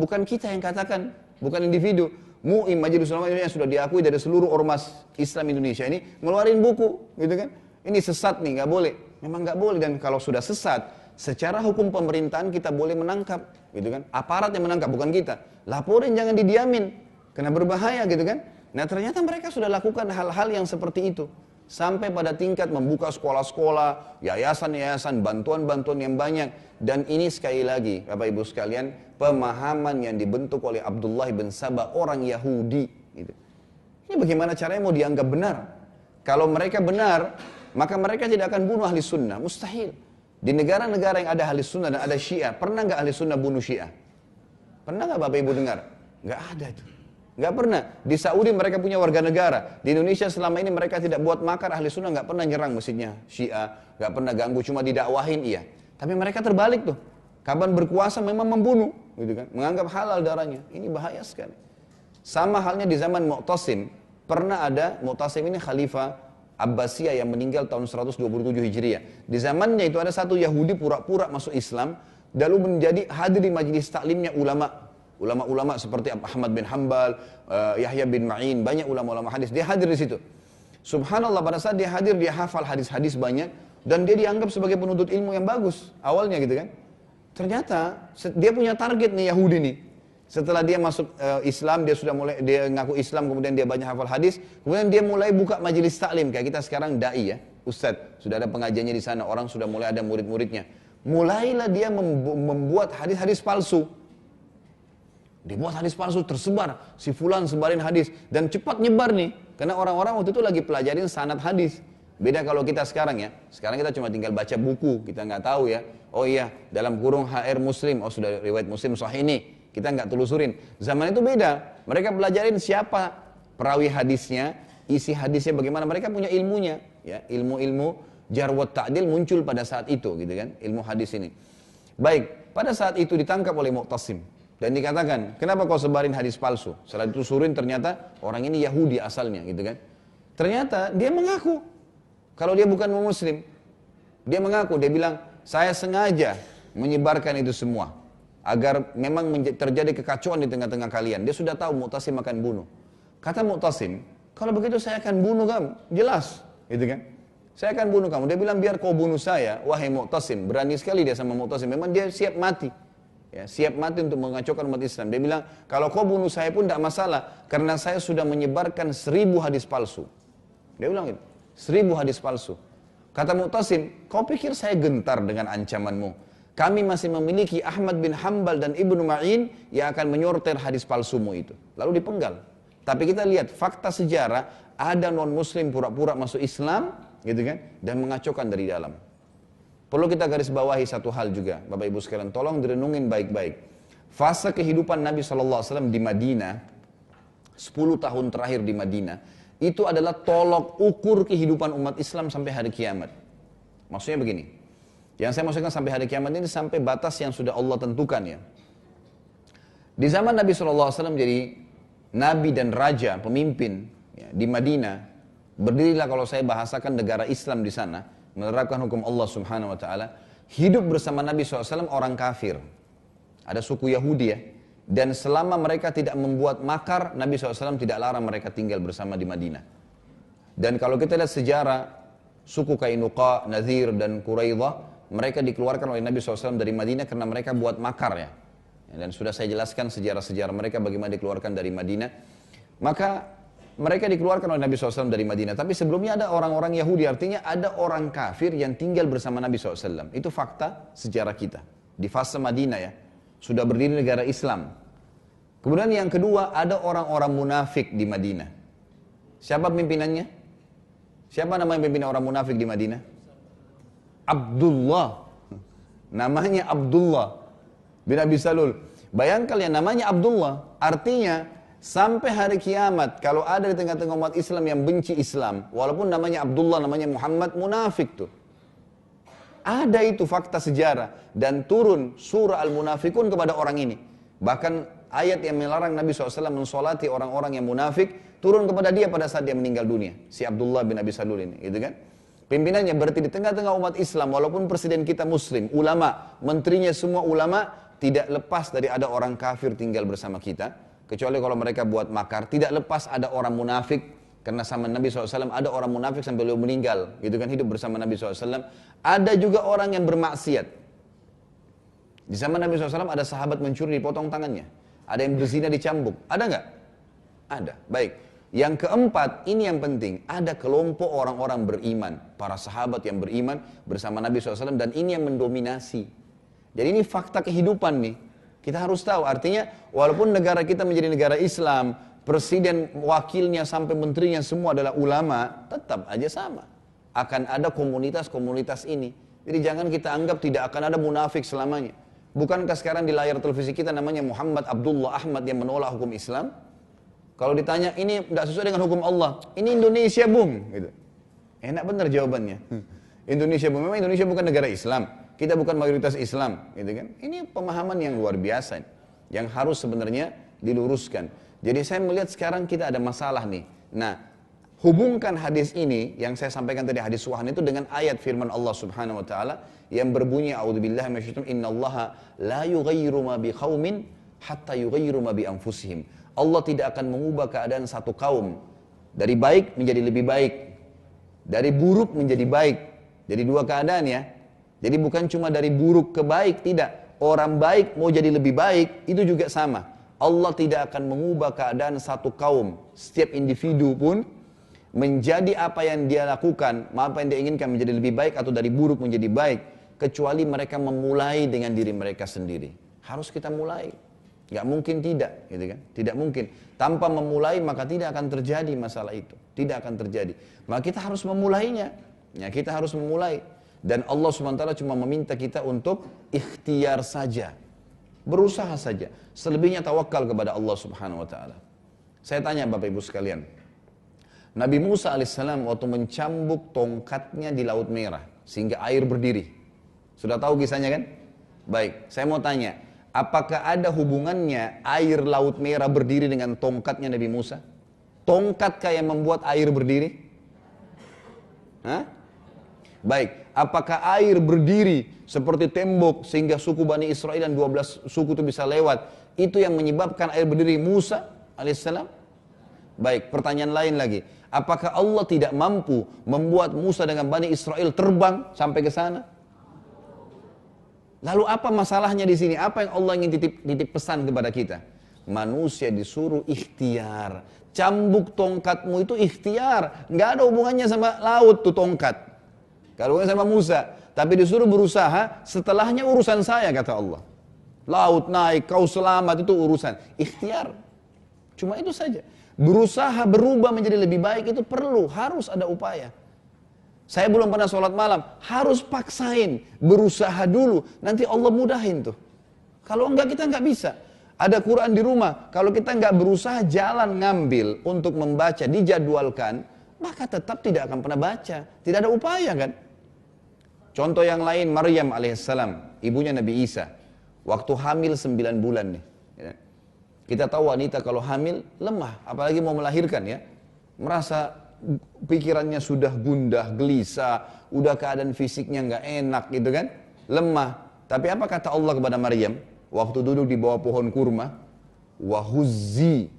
Bukan kita yang katakan, bukan individu. MUI, Majelis Ulama Indonesia yang sudah diakui dari seluruh ormas Islam Indonesia ini ngeluarin buku, gitu kan? Ini sesat nih, nggak boleh. Memang nggak boleh. Dan kalau sudah sesat, secara hukum pemerintahan kita boleh menangkap, gitu kan? Aparat yang menangkap, bukan kita. Laporin, jangan didiamin, karena berbahaya, gitu kan? Nah ternyata mereka sudah lakukan hal-hal yang seperti itu. Sampai pada tingkat membuka sekolah-sekolah, yayasan-yayasan, bantuan-bantuan yang banyak. Dan ini sekali lagi, Bapak Ibu sekalian, pemahaman yang dibentuk oleh Abdullah bin Sabah, orang Yahudi. Gitu. Ini bagaimana caranya mau dianggap benar? Kalau mereka benar, maka mereka tidak akan bunuh ahli sunnah. Mustahil. Di negara-negara yang ada ahli sunnah dan ada Syiah, pernah nggak ahli sunnah bunuh Syiah? Pernah nggak Bapak Ibu dengar? Nggak ada itu. Nggak pernah. Di Saudi mereka punya warga negara. Di Indonesia selama ini mereka tidak buat makar, ahli sunnah nggak pernah nyerang masjidnya Syiah, nggak pernah ganggu, cuma didakwahin iya. Tapi mereka terbalik tuh. Kapan berkuasa memang membunuh, gitu kan? Menganggap halal darahnya. Ini bahaya sekali. Sama halnya di zaman Mu'tasim, pernah ada Mu'tasim ini khalifah Abbasiyah yang meninggal tahun 127 Hijriah. Di zamannya itu ada satu Yahudi pura-pura masuk Islam, lalu menjadi hadir di majelis taklimnya ulama seperti Ahmad bin Hanbal, Yahya bin Ma'in, banyak ulama-ulama hadis. Dia hadir di situ. Subhanallah, pada saat dia hadir, dia hafal hadis-hadis banyak, dan dia dianggap sebagai penuntut ilmu yang bagus awalnya, gitu kan. Ternyata dia punya target nih Yahudi nih. Setelah dia masuk Islam, dia ngaku Islam, kemudian dia banyak hafal hadis, kemudian dia mulai buka majelis taklim kayak kita sekarang dai ya, ustadz, sudah ada pengajiannya di sana, orang sudah mulai ada murid-muridnya. Mulailah dia membuat hadis-hadis palsu. Dibuat hadis palsu tersebar, si fulan sebarin hadis dan cepat nyebar nih, karena orang-orang waktu itu lagi pelajarin sanad hadis. Beda kalau kita sekarang ya, sekarang kita cuma tinggal baca buku, kita nggak tahu ya, oh iya dalam kurung HR Muslim, oh sudah riwayat Muslim sahih ini, kita nggak telusurin. Zaman itu beda, mereka belajarin siapa perawi hadisnya, isi hadisnya bagaimana, mereka punya ilmunya, ya ilmu-ilmu jar wa ta'dil muncul pada saat itu gitu kan, ilmu hadis ini. Baik, pada saat itu ditangkap oleh Mu'tasim dan dikatakan, kenapa kau sebarin hadis palsu? Setelah ditelusurin ternyata orang ini Yahudi asalnya gitu kan. Ternyata dia mengaku kalau dia bukan muslim. Dia mengaku, dia bilang, saya sengaja menyebarkan itu semua agar memang terjadi kekacauan di tengah-tengah kalian. Dia sudah tahu Mu'tasim akan bunuh. Kata Mu'tasim, kalau begitu saya akan bunuh kamu, jelas, gitu kan? Saya akan bunuh kamu. Dia bilang, biar kau bunuh saya, wahai Mu'tasim. Berani sekali dia sama Mu'tasim. Memang dia siap mati. Ya, siap mati untuk mengacaukan umat Islam. Dia bilang, kalau kau bunuh saya pun tidak masalah, karena saya sudah menyebarkan 1000 hadis palsu. Dia bilang itu, 1000 hadis palsu. Kata Mu'tasim, kau pikir saya gentar dengan ancamanmu? Kami masih memiliki Ahmad bin Hanbal dan Ibnu Ma'in yang akan menyortir hadis palsumu itu. Lalu dipenggal. Tapi kita lihat fakta sejarah, ada non-muslim pura-pura masuk Islam, gitu kan, dan mengacaukan dari dalam. Perlu kita garis bawahi satu hal juga, Bapak Ibu sekalian, tolong direnungin baik-baik. Fase kehidupan Nabi SAW di Madinah, 10 tahun terakhir di Madinah, itu adalah tolok ukur kehidupan umat Islam sampai hari kiamat. Maksudnya begini, yang saya maksudkan sampai hari kiamat ini sampai batas yang sudah Allah tentukan ya. Di zaman Nabi SAW jadi Nabi dan Raja, pemimpin ya, di Madinah, berdirilah kalau saya bahasakan negara Islam di sana, menerapkan hukum Allah Subhanahu Wa Taala. Hidup bersama Nabi SAW orang kafir, ada suku Yahudi ya. Dan selama mereka tidak membuat makar, Nabi SAW tidak larang mereka tinggal bersama di Madinah. Dan kalau kita lihat sejarah, suku Kainuqa, Nadhir, dan Quraidah, mereka dikeluarkan oleh Nabi SAW dari Madinah karena mereka buat makar ya. Dan sudah saya jelaskan sejarah-sejarah mereka bagaimana dikeluarkan dari Madinah. Maka mereka dikeluarkan oleh Nabi SAW dari Madinah. Tapi sebelumnya ada orang-orang Yahudi, artinya ada orang kafir yang tinggal bersama Nabi SAW. Itu fakta sejarah kita. Di fase Madinah ya. Sudah berdiri negara Islam. Kemudian yang kedua, ada orang-orang munafik di Madinah. Siapa pimpinannya? Siapa namanya pimpinan orang munafik di Madinah? Abdullah. Namanya Abdullah bin Abi Salul. Bayangkan ya, namanya Abdullah. Artinya, sampai hari kiamat, kalau ada di tengah-tengah umat Islam yang benci Islam, walaupun namanya Abdullah, namanya Muhammad, munafik tuh. Ada itu fakta sejarah. Dan turun surah Al-Munafikun kepada orang ini. Bahkan ayat yang melarang Nabi SAW mensolati orang-orang yang munafik, turun kepada dia pada saat dia meninggal dunia. Si Abdullah bin Abi Salul ini, gitu kan. Pimpinannya berarti di tengah-tengah umat Islam, walaupun presiden kita muslim, ulama, menterinya semua ulama, tidak lepas dari ada orang kafir tinggal bersama kita. Kecuali kalau mereka buat makar, tidak lepas ada orang munafik. Karena sama Nabi SAW ada orang munafik sampai beliau meninggal, gitu kan, hidup bersama Nabi SAW. Ada juga orang yang bermaksiat. Di zaman Nabi SAW ada sahabat mencuri dipotong tangannya. Ada yang berzina dicambuk. Ada nggak? Ada. Baik. Yang keempat, ini yang penting. Ada kelompok orang-orang beriman. Para sahabat yang beriman bersama Nabi SAW. Dan ini yang mendominasi. Jadi ini fakta kehidupan nih. Kita harus tahu. Artinya walaupun negara kita menjadi negara Islam, presiden, wakilnya, sampai menterinya semua adalah ulama, tetap aja sama. Akan ada komunitas-komunitas ini. Jadi jangan kita anggap tidak akan ada munafik selamanya. Bukankah sekarang di layar televisi kita namanya Muhammad Abdullah Ahmad yang menolak hukum Islam? Kalau ditanya, ini tidak sesuai dengan hukum Allah. Ini Indonesia, Bung. Gitu. Enak benar jawabannya. Indonesia, Bung. Memang Indonesia bukan negara Islam. Kita bukan mayoritas Islam. Gitu kan? Ini pemahaman yang luar biasa. Yang harus sebenarnya diluruskan. Jadi saya melihat sekarang kita ada masalah nih. Nah, hubungkan hadis ini yang saya sampaikan tadi, hadis Suhan itu, dengan ayat firman Allah Subhanahu wa taala yang berbunyi, a'udzubillahi minasyaitonir rajim, innallaha la yughayyiru ma biqaumin hatta yughayyiru ma bi anfusihim. Allah tidak akan mengubah keadaan satu kaum dari baik menjadi lebih baik, dari buruk menjadi baik. Jadi dua keadaan ya. Jadi bukan cuma dari buruk ke baik, tidak. Orang baik mau jadi lebih baik, itu juga sama. Allah tidak akan mengubah keadaan satu kaum, setiap individu pun menjadi apa yang dia lakukan, apa yang dia inginkan menjadi lebih baik atau dari buruk menjadi baik, kecuali mereka memulai dengan diri mereka sendiri. Harus kita mulai. Nggak mungkin tidak, gitu kan? Tidak mungkin. Tanpa memulai maka tidak akan terjadi masalah itu. Tidak akan terjadi. Maka kita harus memulainya. Ya, kita harus memulai. Dan Allah SWT cuma meminta kita untuk ikhtiar saja. Berusaha saja. Selebihnya tawakal kepada Allah Subhanahu wa taala. Saya tanya Bapak Ibu sekalian. Nabi Musa alaihissalam waktu mencambuk tongkatnya di Laut Merah sehingga air berdiri. Sudah tahu kisahnya kan? Baik, saya mau tanya, apakah ada hubungannya air Laut Merah berdiri dengan tongkatnya Nabi Musa? Tongkat kayak membuat air berdiri? Hah? Baik, apakah air berdiri seperti tembok sehingga suku Bani Israel dan 12 suku itu bisa lewat? Itu yang menyebabkan air berdiri Musa alaihissalam? Baik, pertanyaan lain lagi. Apakah Allah tidak mampu membuat Musa dengan Bani Israel terbang sampai ke sana? Lalu apa masalahnya di sini? Apa yang Allah ingin titip pesan kepada kita? Manusia disuruh ikhtiar. Cambuk tongkatmu itu ikhtiar. Nggak ada hubungannya sama laut tuh tongkat. Kalau sama Musa, tapi disuruh berusaha, setelahnya urusan saya kata Allah. Laut naik, kau selamat itu urusan. Ikhtiar. Cuma itu saja. Berusaha berubah menjadi lebih baik itu perlu, harus ada upaya. Saya belum pernah sholat malam, harus paksain, berusaha dulu, nanti Allah mudahin tuh. Kalau enggak kita enggak bisa. Ada Quran di rumah, kalau kita enggak berusaha jalan ngambil untuk membaca, dijadwalkan, maka tetap tidak akan pernah baca. Tidak ada upaya kan? Contoh yang lain, Maryam alaihissalam, ibunya Nabi Isa. Waktu hamil 9 bulan nih. Kita tahu wanita kalau hamil lemah, apalagi mau melahirkan ya. Merasa pikirannya sudah gundah, gelisah, udah keadaan fisiknya nggak enak gitu kan. Lemah. Tapi apa kata Allah kepada Maryam? Waktu duduk di bawah pohon kurma. Wahuzzi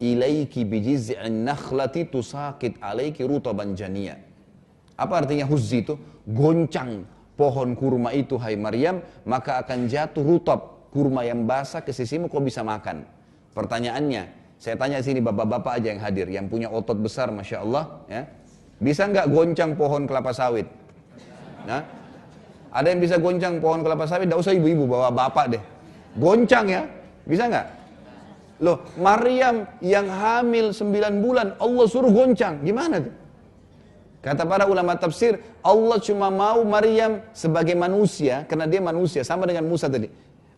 ilaiki bijiz'in nakhlati tusaqit alaiki rutaban janiya. Apa artinya huzzi itu? Goncang pohon kurma itu hai Maryam, maka akan jatuh rutab kurma yang basah ke sisimu, kau bisa makan. Pertanyaannya, saya tanya sini bapak-bapak aja yang hadir, yang punya otot besar Masya Allah ya. Bisa nggak goncang pohon kelapa sawit? Nah, ada yang bisa goncang pohon kelapa sawit? Nggak usah ibu-ibu, bawa bapak deh. Goncang ya, bisa nggak? Loh, Maryam yang hamil 9 bulan Allah suruh goncang, gimana tuh? Kata para ulama tafsir, Allah cuma mau Maryam sebagai manusia, karena dia manusia, sama dengan Musa tadi.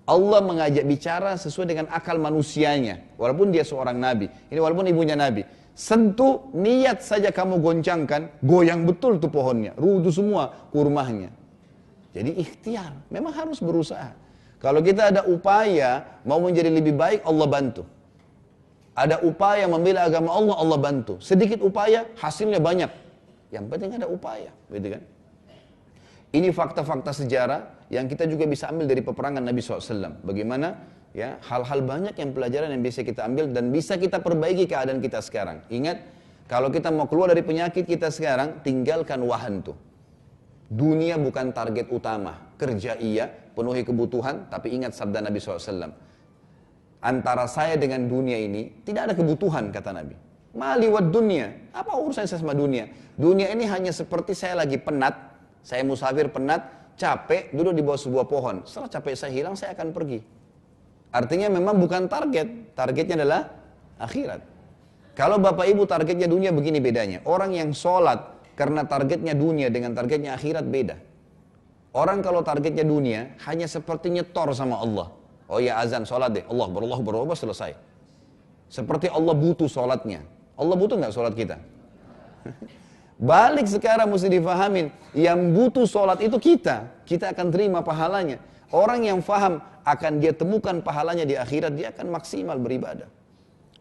Allah mengajak bicara sesuai dengan akal manusianya, walaupun dia seorang nabi. Ini walaupun ibunya nabi. Sentuh, niat saja kamu goncangkan, goyang betul tuh pohonnya, runtuh semua kurmanya. Jadi ikhtiar, memang harus berusaha. Kalau kita ada upaya mau menjadi lebih baik, Allah bantu. Ada upaya membela agama Allah, Allah bantu. Sedikit upaya, hasilnya banyak. Yang penting ada upaya, gitu kan? Ini fakta-fakta sejarah yang kita juga bisa ambil dari peperangan Nabi SAW. Bagaimana ya hal-hal banyak yang pelajaran yang bisa kita ambil dan bisa kita perbaiki keadaan kita sekarang. Ingat, kalau kita mau keluar dari penyakit kita sekarang, tinggalkan wahan tuh. Dunia bukan target utama. Kerja iya, penuhi kebutuhan, tapi ingat sabda Nabi SAW. Antara saya dengan dunia ini, tidak ada kebutuhan, kata Nabi. Mali wad dunia. Apa urusan saya sama dunia? Dunia ini hanya seperti saya lagi penat, saya musafir penat, capek, duduk di bawah sebuah pohon. Setelah capek saya hilang, saya akan pergi. Artinya memang bukan target. Targetnya adalah akhirat. Kalau Bapak Ibu targetnya dunia, begini bedanya. Orang yang sholat karena targetnya dunia dengan targetnya akhirat beda. Orang kalau targetnya dunia, hanya seperti nyetor sama Allah. Oh ya azan, sholat deh. Allah berubah, selesai. Seperti Allah butuh sholatnya. Allah butuh nggak sholat kita? Balik sekarang mesti difahamin, yang butuh sholat itu kita akan terima pahalanya. Orang yang faham akan dia temukan pahalanya di akhirat, dia akan maksimal beribadah.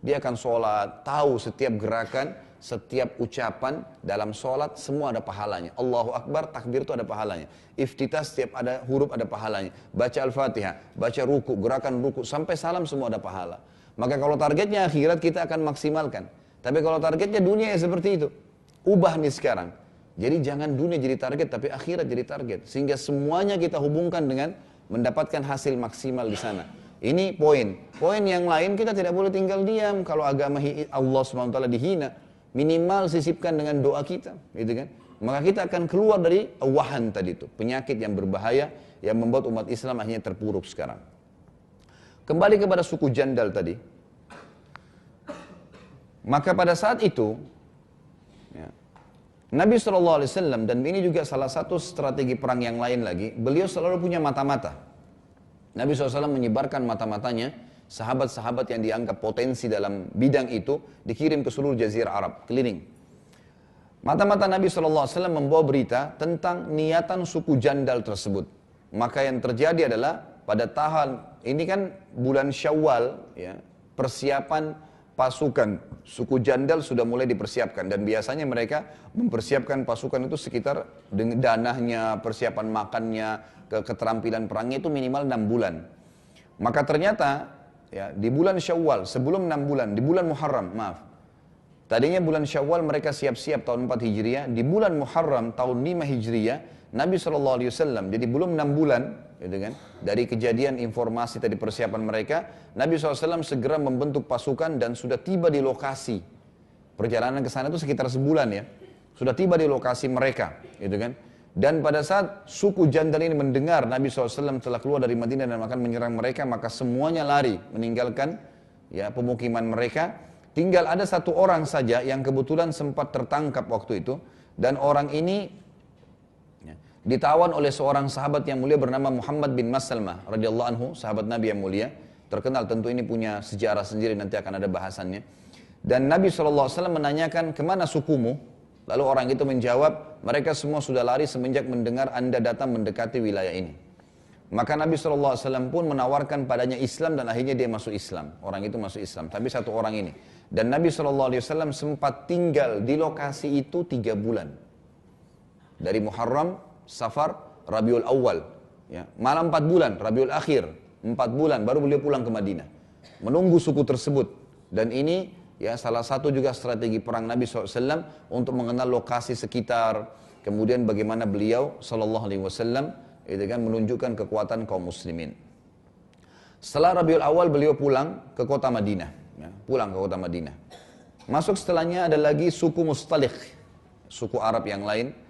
Dia akan sholat, tahu setiap gerakan, setiap ucapan dalam sholat semua ada pahalanya. Allahu Akbar, takbir itu ada pahalanya. Iftitah setiap ada huruf ada pahalanya. Baca Al-Fatihah, baca ruku, gerakan ruku, sampai salam semua ada pahala. Maka kalau targetnya akhirat kita akan maksimalkan. Tapi kalau targetnya dunia ya seperti itu. Ubah nih sekarang. Jadi jangan dunia jadi target, tapi akhirat jadi target. Sehingga semuanya kita hubungkan dengan mendapatkan hasil maksimal di sana. Ini poin. Poin yang lain kita tidak boleh tinggal diam. Kalau agama Allah SWT dihina, minimal sisipkan dengan doa kita. Gitu kan? Maka kita akan keluar dari wahan tadi itu. Penyakit yang berbahaya yang membuat umat Islam akhirnya terpuruk sekarang. Kembali kepada suku Jandal tadi. Maka pada saat itu, ya, Nabi SAW, dan ini juga salah satu strategi perang yang lain lagi, beliau selalu punya mata-mata. Nabi SAW menyebarkan mata-matanya, sahabat-sahabat yang dianggap potensi dalam bidang itu, dikirim ke seluruh jazirah Arab, keliling. Mata-mata Nabi SAW membawa berita tentang niatan suku Jandal tersebut. Maka yang terjadi adalah, pada tahun, ini kan bulan Syawal, ya, persiapan pasukan suku Jandal sudah mulai dipersiapkan, dan biasanya mereka mempersiapkan pasukan itu sekitar dengan danahnya, persiapan makannya, keterampilan perangnya itu minimal 6 bulan. Maka ternyata ya, di bulan Syawal, sebelum 6 bulan, di bulan Muharram, tadinya bulan Syawal mereka siap-siap tahun 4 Hijriah, di bulan Muharram tahun 5 Hijriah, Nabi SAW, jadi belum 6 bulan, gitu kan, dari kejadian informasi tadi persiapan mereka, Nabi SAW segera membentuk pasukan dan sudah tiba di lokasi. Perjalanan ke sana itu sekitar sebulan ya, sudah tiba di lokasi mereka, gitu kan. Dan pada saat suku Jandal ini mendengar Nabi SAW telah keluar dari Madinah dan akan menyerang mereka, maka semuanya lari meninggalkan ya pemukiman mereka. Tinggal ada satu orang saja yang kebetulan sempat tertangkap waktu itu, dan orang ini ditawan oleh seorang sahabat yang mulia bernama Muhammad bin Maslamah radhiyallahu anhu, sahabat Nabi yang mulia, terkenal, tentu ini punya sejarah sendiri, nanti akan ada bahasannya. Dan Nabi SAW menanyakan, kemana sukumu? Lalu orang itu menjawab, mereka semua sudah lari semenjak mendengar Anda datang mendekati wilayah ini. Maka Nabi SAW pun menawarkan padanya Islam, dan akhirnya dia masuk Islam. Orang itu masuk Islam, tapi satu orang ini. Dan Nabi SAW sempat tinggal di lokasi itu 3 bulan. Dari Muharram, Safar, Rabiul Awal, ya, malam 4 bulan, Rabiul Akhir, 4 bulan, baru beliau pulang ke Madinah, menunggu suku tersebut. Dan ini ya salah satu juga strategi perang Nabi SAW untuk mengenal lokasi sekitar, kemudian bagaimana beliau SAW itu kan menunjukkan kekuatan kaum muslimin. Setelah Rabiul Awal beliau pulang ke kota Madinah, ya, pulang ke kota Madinah. Masuk setelahnya ada lagi suku Mustalik, suku Arab yang lain.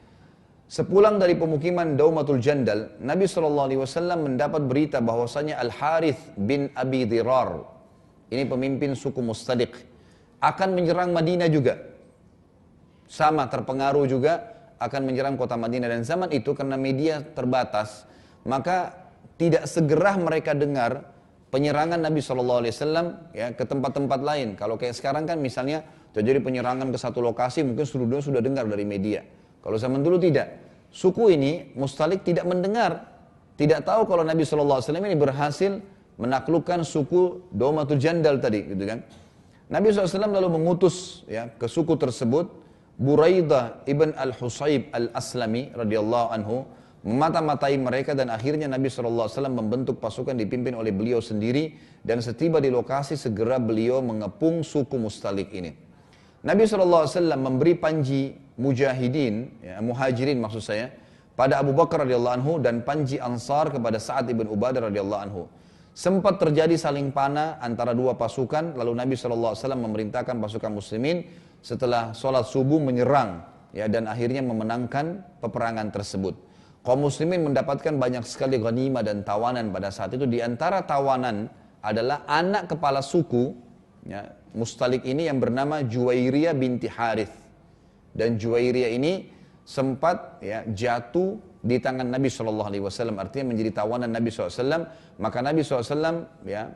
Sepulang dari pemukiman Daumatul Jandal, Nabi SAW mendapat berita bahwasanya Al-Harith bin Abi Dirar, ini pemimpin suku Mustalik, akan menyerang Madinah juga. Sama terpengaruh juga akan menyerang kota Madinah. Dan zaman itu karena media terbatas, maka tidak segera mereka dengar penyerangan Nabi SAW ya, ke tempat-tempat lain. Kalau kayak sekarang kan misalnya terjadi penyerangan ke satu lokasi, mungkin seluruh dunia sudah dengar dari media. Kalau zaman dulu tidak. Suku ini, Mustalik, tidak mendengar, tidak tahu kalau Nabi SAW ini berhasil menaklukkan suku Daumatul Jandal tadi, gitu kan. Nabi SAW lalu mengutus ya, ke suku tersebut, Buraidah ibn al-Husayb al-Aslami radhiyallahu anhu, memata-matai mereka, dan akhirnya Nabi SAW membentuk pasukan dipimpin oleh beliau sendiri, dan setiba di lokasi segera beliau mengepung suku Mustalik ini. Nabi SAW memberi panji mujahidin, ya, muhajirin maksud saya, pada Abu Bakar radhiyallahu anhu, dan panji Ansar kepada Sa'ad ibn Ubadah radhiyallahu anhu. Sempat terjadi saling panah antara dua pasukan, lalu Nabi SAW memerintahkan pasukan muslimin setelah sholat subuh menyerang, ya, dan akhirnya memenangkan peperangan tersebut. Kaum muslimin mendapatkan banyak sekali ghanimah dan tawanan pada saat itu. Di antara tawanan adalah anak kepala suku, ya, Mustalik ini yang bernama Juwairiyah binti Harith. Dan Juwairiyah ini sempat ya, jatuh di tangan Nabi SAW, artinya menjadi tawanan Nabi SAW. Maka Nabi SAW ya,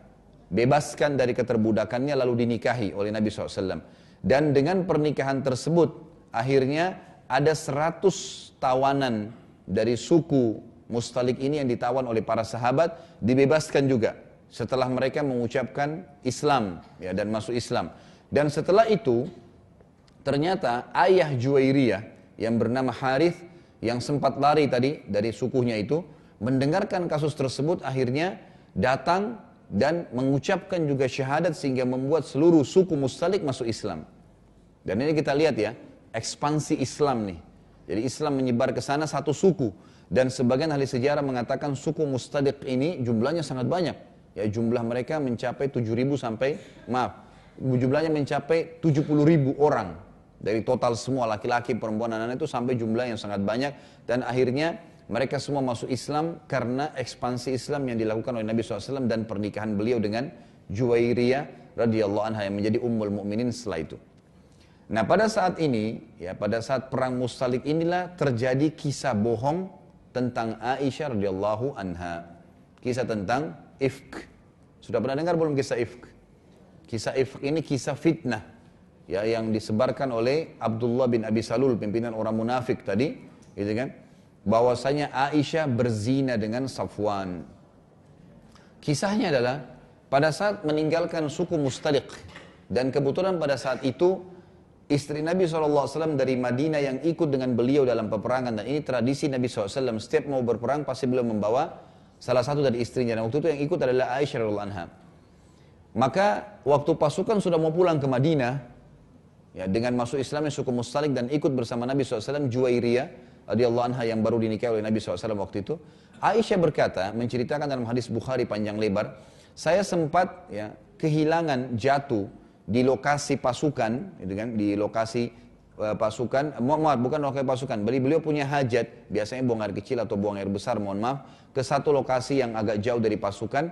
bebaskan dari keterbudakannya lalu dinikahi oleh Nabi SAW. Dan dengan pernikahan tersebut akhirnya ada 100 tawanan dari suku Mustalik ini yang ditawan oleh para sahabat, dibebaskan juga setelah mereka mengucapkan Islam ya, dan masuk Islam. Dan setelah itu ternyata ayah Juwairiyah yang bernama Harith, yang sempat lari tadi dari sukunya itu, mendengarkan kasus tersebut, akhirnya datang dan mengucapkan juga syahadat, sehingga membuat seluruh suku Mustalik masuk Islam. Dan ini kita lihat ya, ekspansi Islam nih. Jadi Islam menyebar ke sana satu suku, dan sebagian ahli sejarah mengatakan suku Mustalik ini jumlahnya sangat banyak. Ya, jumlah mereka mencapai 7.000 sampai, jumlahnya mencapai 70.000 orang. Dari total semua laki-laki, perempuan, anak-anak itu sampai jumlah yang sangat banyak. Dan akhirnya Mereka semua masuk Islam karena ekspansi Islam yang dilakukan oleh Nabi SAW dan pernikahan beliau dengan Juwairiyah radhiyallahu anha yang menjadi ummul mukminin setelah itu. Nah pada saat ini, ya pada saat perang Mustalik inilah terjadi kisah bohong tentang Aisyah radhiyallahu anha. Kisah tentang ifk. Sudah pernah dengar belum kisah ifk? Kisah ifk ini kisah fitnah, ya yang disebarkan oleh Abdullah bin Abi Salul, pimpinan orang munafik tadi, gitu kan? Bahwasanya Aisyah berzina dengan Safwan. Kisahnya adalah pada saat meninggalkan suku Mustalik, dan kebetulan pada saat itu istri Nabi SAW dari Madinah yang ikut dengan beliau dalam peperangan, dan ini tradisi Nabi SAW, setiap mau berperang pasti beliau membawa salah satu dari istrinya, dan waktu itu yang ikut adalah Aisyah radhiyallahu anha. Maka waktu pasukan sudah mau pulang ke Madinah, ya dengan masuk Islamnya suku Mustalik dan ikut bersama Nabi SAW, Juwairiyah radhiyallahu anha yang baru dinikahi oleh Nabi SAW waktu itu, Aisyah berkata, menceritakan dalam hadis Bukhari panjang lebar, saya sempat ya kehilangan jatuh di lokasi pasukan, gitu kan, di lokasi pasukan, bukan lokasi pasukan, beliau punya hajat, biasanya buang air kecil atau buang air besar, mohon maaf, ke satu lokasi yang agak jauh dari pasukan,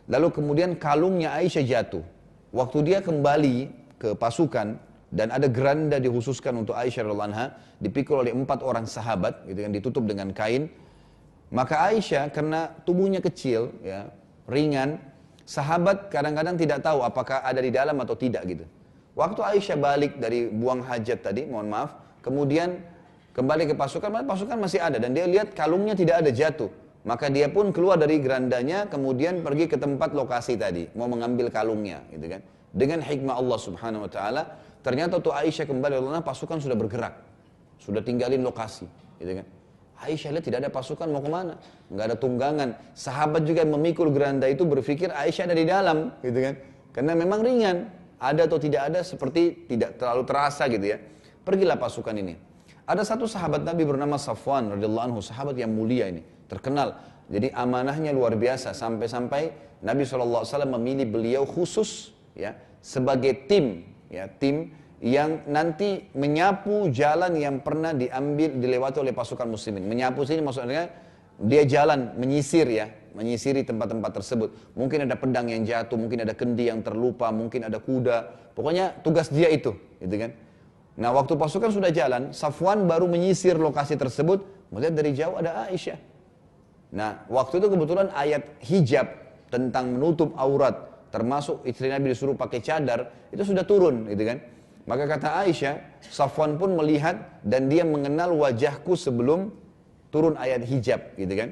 lalu kemudian kalungnya Aisyah jatuh. Waktu dia kembali ke pasukan, dan ada geranda dikhususkan untuk Aisyah radhiyallahu anha, dipikul oleh 4 orang sahabat, gitu kan, ditutup dengan kain, maka Aisyah karena tubuhnya kecil, ya, ringan, sahabat kadang-kadang tidak tahu apakah ada di dalam atau tidak gitu. Waktu Aisyah balik dari buang hajat tadi, mohon maaf, kemudian kembali ke pasukan masih ada dan dia lihat kalungnya tidak ada jatuh. Maka dia pun keluar dari gerandanya, kemudian pergi ke tempat lokasi tadi, mau mengambil kalungnya, gitu kan. Dengan hikmah Allah Subhanahu wa taala, ternyata tuh Aisyah kembali, pasukan sudah bergerak. Sudah tinggalin lokasi, gitu kan. Aisyah lihat tidak ada pasukan, mau kemana? Nggak ada tunggangan. Sahabat juga yang memikul geranda itu berpikir Aisyah ada di dalam, gitu kan? Karena memang ringan, ada atau tidak ada seperti tidak terlalu terasa gitu ya. Pergilah pasukan ini. Ada satu sahabat Nabi bernama Safwan radhiyallahu anhu, sahabat yang mulia ini, terkenal. Jadi amanahnya luar biasa sampai-sampai Nabi SAW memilih beliau khusus ya sebagai tim, ya tim yang nanti menyapu jalan yang pernah dilewati oleh pasukan muslimin. Menyapu sini maksudnya dia jalan menyisir ya, menyisiri tempat-tempat tersebut. Mungkin ada pedang yang jatuh, mungkin ada kendi yang terlupa, mungkin ada kuda. Pokoknya tugas dia itu, gitu kan. Nah, waktu pasukan sudah jalan, Safwan baru menyisir lokasi tersebut, melihat dari jauh ada Aisyah. Nah, waktu itu kebetulan ayat hijab tentang menutup aurat, termasuk istri Nabi disuruh pakai cadar, itu sudah turun, gitu kan. Maka kata Aisyah, Safwan pun melihat dan dia mengenal wajahku sebelum turun ayat hijab, gitu kan.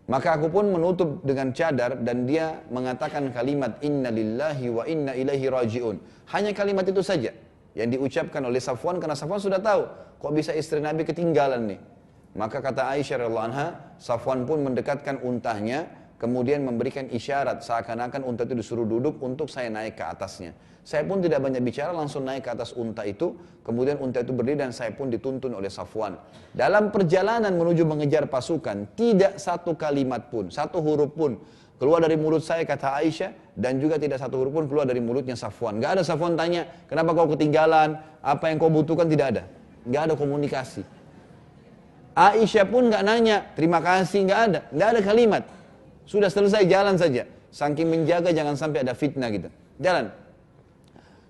Maka aku pun menutup dengan cadar dan dia mengatakan kalimat inna lillahi wa inna ilaihi raji'un. Hanya kalimat itu saja yang diucapkan oleh Safwan karena Safwan sudah tahu kok bisa istri Nabi ketinggalan nih. Maka kata Aisyah radhiyallahu anha, Safwan pun mendekatkan untahnya, kemudian memberikan isyarat seakan-akan unta itu disuruh duduk untuk saya naik ke atasnya. Saya pun tidak banyak bicara, langsung naik ke atas unta itu, kemudian unta itu berdiri dan saya pun dituntun oleh Safwan. Dalam perjalanan menuju mengejar pasukan, tidak satu kalimat pun, satu huruf pun keluar dari mulut saya, kata Aisyah, dan juga tidak satu huruf pun keluar dari mulutnya Safwan. Gak ada Safwan tanya, kenapa kau ketinggalan, apa yang kau butuhkan, tidak ada. Gak ada komunikasi. Aisyah pun gak nanya, terima kasih, gak ada kalimat. Sudah selesai, jalan saja. Saking menjaga jangan sampai ada fitnah gitu. Jalan.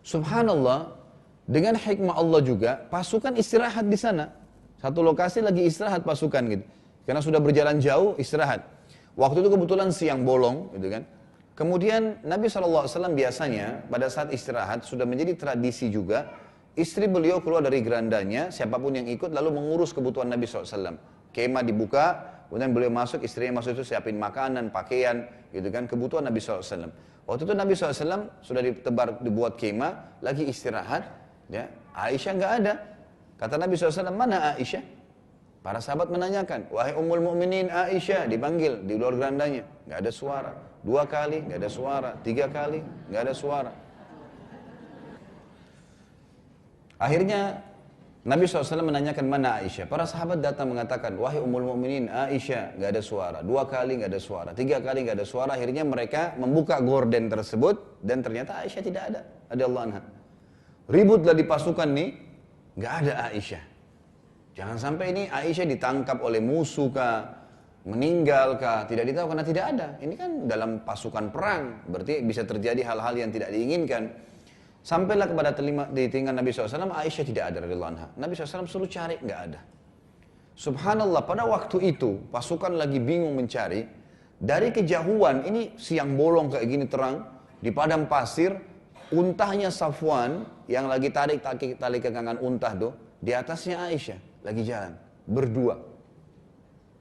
Subhanallah, dengan hikmah Allah juga, pasukan istirahat di sana. Satu lokasi lagi istirahat pasukan gitu. Karena sudah berjalan jauh, istirahat. Waktu itu kebetulan siang bolong gitu kan. Kemudian Nabi SAW biasanya pada saat istirahat sudah menjadi tradisi juga, istri beliau keluar dari gerandanya, siapapun yang ikut lalu mengurus kebutuhan Nabi SAW. Kemah dibuka, kemudian beliau masuk, istrinya masuk itu siapin makanan, pakaian, gitu kan, kebutuhan Nabi SAW. Waktu itu Nabi SAW sudah dibuat kemah, lagi istirahat, ya, Aisyah nggak ada. Kata Nabi SAW, mana Aisyah? Para sahabat menanyakan, wahai Ummul Mukminin Aisyah, dipanggil di luar gerandanya, nggak ada suara. 2 kali, nggak ada suara. 3 kali, nggak ada suara. Akhirnya Nabi SAW menanyakan mana Aisyah. Para sahabat datang mengatakan, wahai Ummul Mukminin Aisyah, nggak ada suara. 2 kali nggak ada suara, 3 kali nggak ada suara. Akhirnya mereka membuka gorden tersebut dan ternyata Aisyah tidak ada. Radhiyallahu anha. Ributlah di pasukan nih, nggak ada Aisyah. Jangan sampai ini Aisyah ditangkap oleh musuh kah, meninggal kah, tidak ditahu karena tidak ada. Ini kan dalam pasukan perang, berarti bisa terjadi hal-hal yang tidak diinginkan. Sampailah kepada di telinga Nabi SAW, Aisyah tidak ada radhiyallahu anha. Nabi SAW suruh cari, nggak ada. Subhanallah, pada waktu itu pasukan lagi bingung mencari. Dari kejauhan, ini siang bolong kayak gini terang, di padang pasir, untahnya Safwan yang lagi tarik tali kekangan untah tuh, di atasnya Aisyah lagi jalan berdua.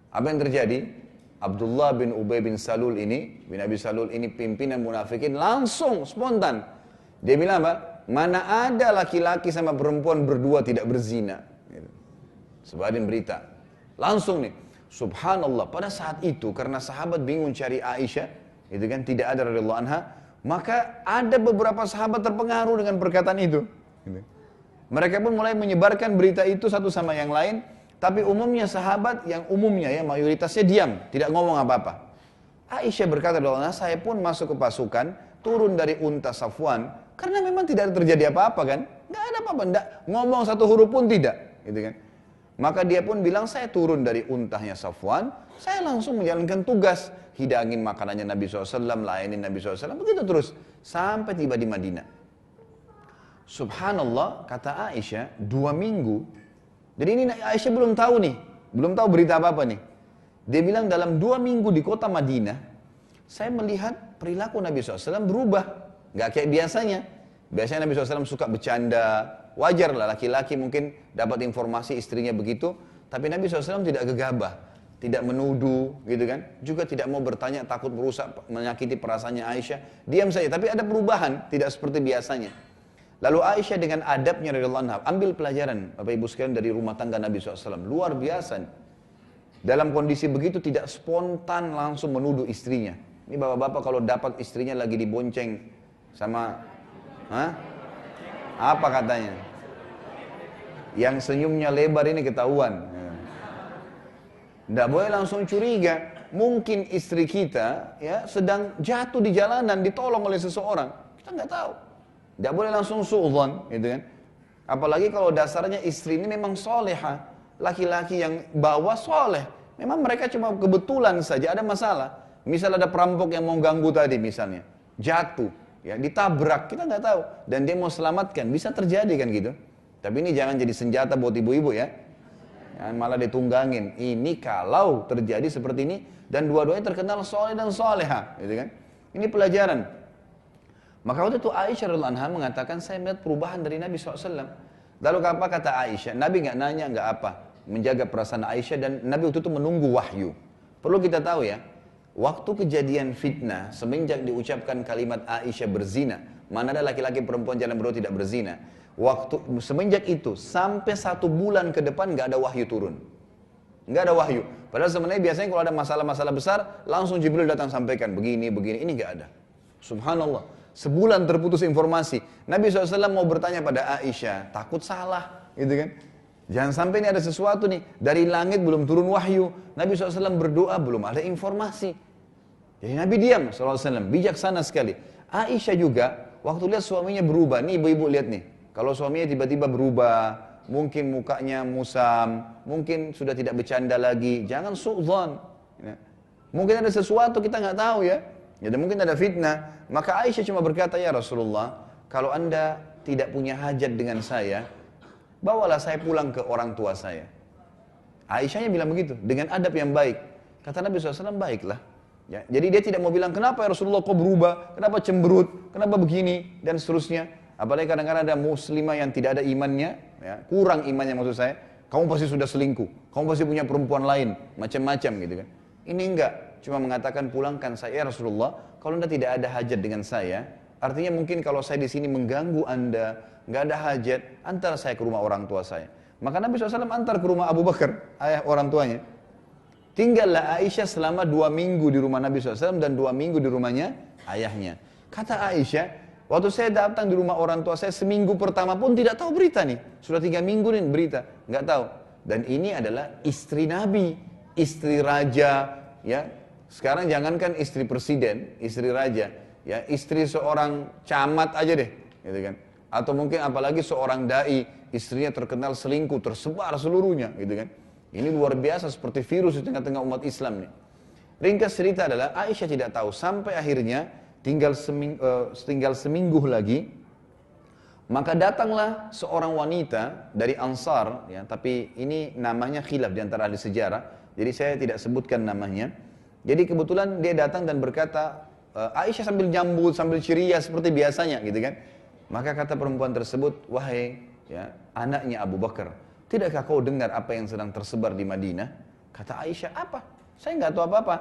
Apa yang terjadi? Abdullah bin Ubay bin Salul ini, bin Abi Salul ini pimpinan munafikin, langsung spontan dia bilang apa? Mana ada laki-laki sama perempuan berdua tidak berzina. Sebarin berita. Langsung nih, subhanallah, pada saat itu karena sahabat bingung cari Aisyah, itu kan tidak ada radhiyallahu anha, maka ada beberapa sahabat terpengaruh dengan perkataan itu. Mereka pun mulai menyebarkan berita itu satu sama yang lain, tapi umumnya sahabat yang umumnya ya mayoritasnya diam, tidak ngomong apa-apa. Aisyah berkata, saya pun masuk ke pasukan, turun dari unta Safwan, karena memang tidak terjadi apa-apa kan, nggak ada apa-apa, ngomong satu huruf pun tidak, gitu kan. Maka dia pun bilang, saya turun dari untahnya Safwan, saya langsung menjalankan tugas, hidangin makanannya Nabi SAW, layanin Nabi SAW, begitu terus, sampai tiba di Madinah. Subhanallah, kata Aisyah, 2 minggu. Jadi ini Aisyah belum tahu nih, belum tahu berita apa-apa nih. Dia bilang dalam 2 minggu di kota Madinah, saya melihat perilaku Nabi SAW berubah. Gak kayak biasanya. Biasanya Nabi SAW suka bercanda, wajar lah laki-laki mungkin dapat informasi istrinya begitu, tapi Nabi SAW tidak gegabah, tidak menuduh gitu kan, juga tidak mau bertanya, takut berusaha menyakiti perasaannya Aisyah, diam saja, tapi ada perubahan, tidak seperti biasanya. Lalu Aisyah dengan adabnya radhiyallahu anha, ambil pelajaran Bapak Ibu sekalian dari rumah tangga Nabi SAW, luar biasa. Dalam kondisi begitu tidak spontan langsung menuduh istrinya. Ini bapak-bapak kalau dapat istrinya lagi dibonceng sama, apa katanya? Yang senyumnya lebar ini ketahuan. Tidak boleh langsung curiga. Mungkin istri kita ya sedang jatuh di jalanan, ditolong oleh seseorang. Kita nggak tahu. Tidak boleh langsung su'udzon, gitu kan. Apalagi kalau dasarnya istri ini memang soleha, laki-laki yang bawa soleh. Memang mereka cuma kebetulan saja ada masalah. Misal ada perampok yang mau ganggu tadi misalnya, jatuh, ya ditabrak, kita nggak tahu. Dan dia mau selamatkan, bisa terjadi kan gitu. Tapi ini jangan jadi senjata buat ibu-ibu ya. Malah ditunggangin. Ini kalau terjadi seperti ini, dan dua-duanya terkenal soleh dan soleha, gitu kan. Ini pelajaran. Maka waktu itu Aisyah radhiyallahu anha mengatakan, saya melihat perubahan dari Nabi SAW. Lalu apa kata Aisyah? Nabi nggak nanya, nggak apa. Menjaga perasaan Aisyah, dan Nabi waktu itu menunggu wahyu. Perlu kita tahu ya, waktu kejadian fitnah, semenjak diucapkan kalimat Aisyah berzina, mana ada laki-laki perempuan jalan berdua tidak berzina. Semenjak itu, sampai 1 bulan ke depan nggak ada wahyu turun. Nggak ada wahyu. Padahal sebenarnya biasanya kalau ada masalah-masalah besar, langsung Jibril datang sampaikan, begini, ini nggak ada. Subhanallah. Sebulan terputus informasi. Nabi SAW mau bertanya pada Aisyah, takut salah, gitu kan? Jangan sampai ini ada sesuatu nih, dari langit belum turun wahyu. Nabi SAW berdoa, belum ada informasi. Jadi Nabi diam, SAW, bijaksana sekali. Aisyah juga, waktu lihat suaminya berubah, nih ibu-ibu lihat nih. Kalau suaminya tiba-tiba berubah, mungkin mukanya musam, mungkin sudah tidak bercanda lagi, jangan su'dzon. Ya. Mungkin ada sesuatu kita nggak tahu ya. Jadi mungkin ada fitnah. Maka Aisyah cuma berkata, ya Rasulullah, kalau anda tidak punya hajat dengan saya, bawalah saya pulang ke orang tua saya. Aisyahnya bilang begitu, dengan adab yang baik. Kata Nabi SAW, baiklah. Ya, jadi dia tidak mau bilang, kenapa ya Rasulullah kok berubah, kenapa cemberut, kenapa begini, dan seterusnya. Apalagi kadang-kadang ada muslimah yang tidak ada imannya, ya, kurang imannya maksud saya, kamu pasti sudah selingkuh, kamu pasti punya perempuan lain, macam-macam gitu kan. Ini enggak. Cuma mengatakan pulangkan saya Rasulullah, kalau anda tidak ada hajat dengan saya, artinya mungkin kalau saya di sini mengganggu anda, nggak ada hajat, antar saya ke rumah orang tua saya. Maka Nabi SAW antar ke rumah Abu Bakar, ayah orang tuanya. Tinggallah Aisyah selama 2 minggu di rumah Nabi SAW dan 2 minggu di rumahnya ayahnya. Kata Aisyah, waktu saya datang di rumah orang tua saya, seminggu pertama pun tidak tahu berita nih. Sudah 3 minggu nih berita, nggak tahu. Dan ini adalah istri Nabi, istri raja, ya. Sekarang jangankan istri presiden, istri raja, ya istri seorang camat aja deh, gitu kan? Atau mungkin apalagi seorang dai istrinya terkenal selingkuh, tersebar seluruhnya, gitu kan. Ini luar biasa seperti virus di tengah-tengah umat Islam nih. Ringkas cerita adalah Aisyah tidak tahu sampai akhirnya tinggal seminggu lagi, maka datanglah seorang wanita dari Ansar, ya, tapi ini namanya khilaf di antara ahli sejarah, jadi saya tidak sebutkan namanya. Jadi kebetulan dia datang dan berkata, Aisyah sambil nyambut, sambil ceria seperti biasanya, gitu kan. Maka kata perempuan tersebut, wahai ya, anaknya Abu Bakar, tidakkah kau dengar apa yang sedang tersebar di Madinah? Kata Aisyah, apa? Saya nggak tahu apa-apa.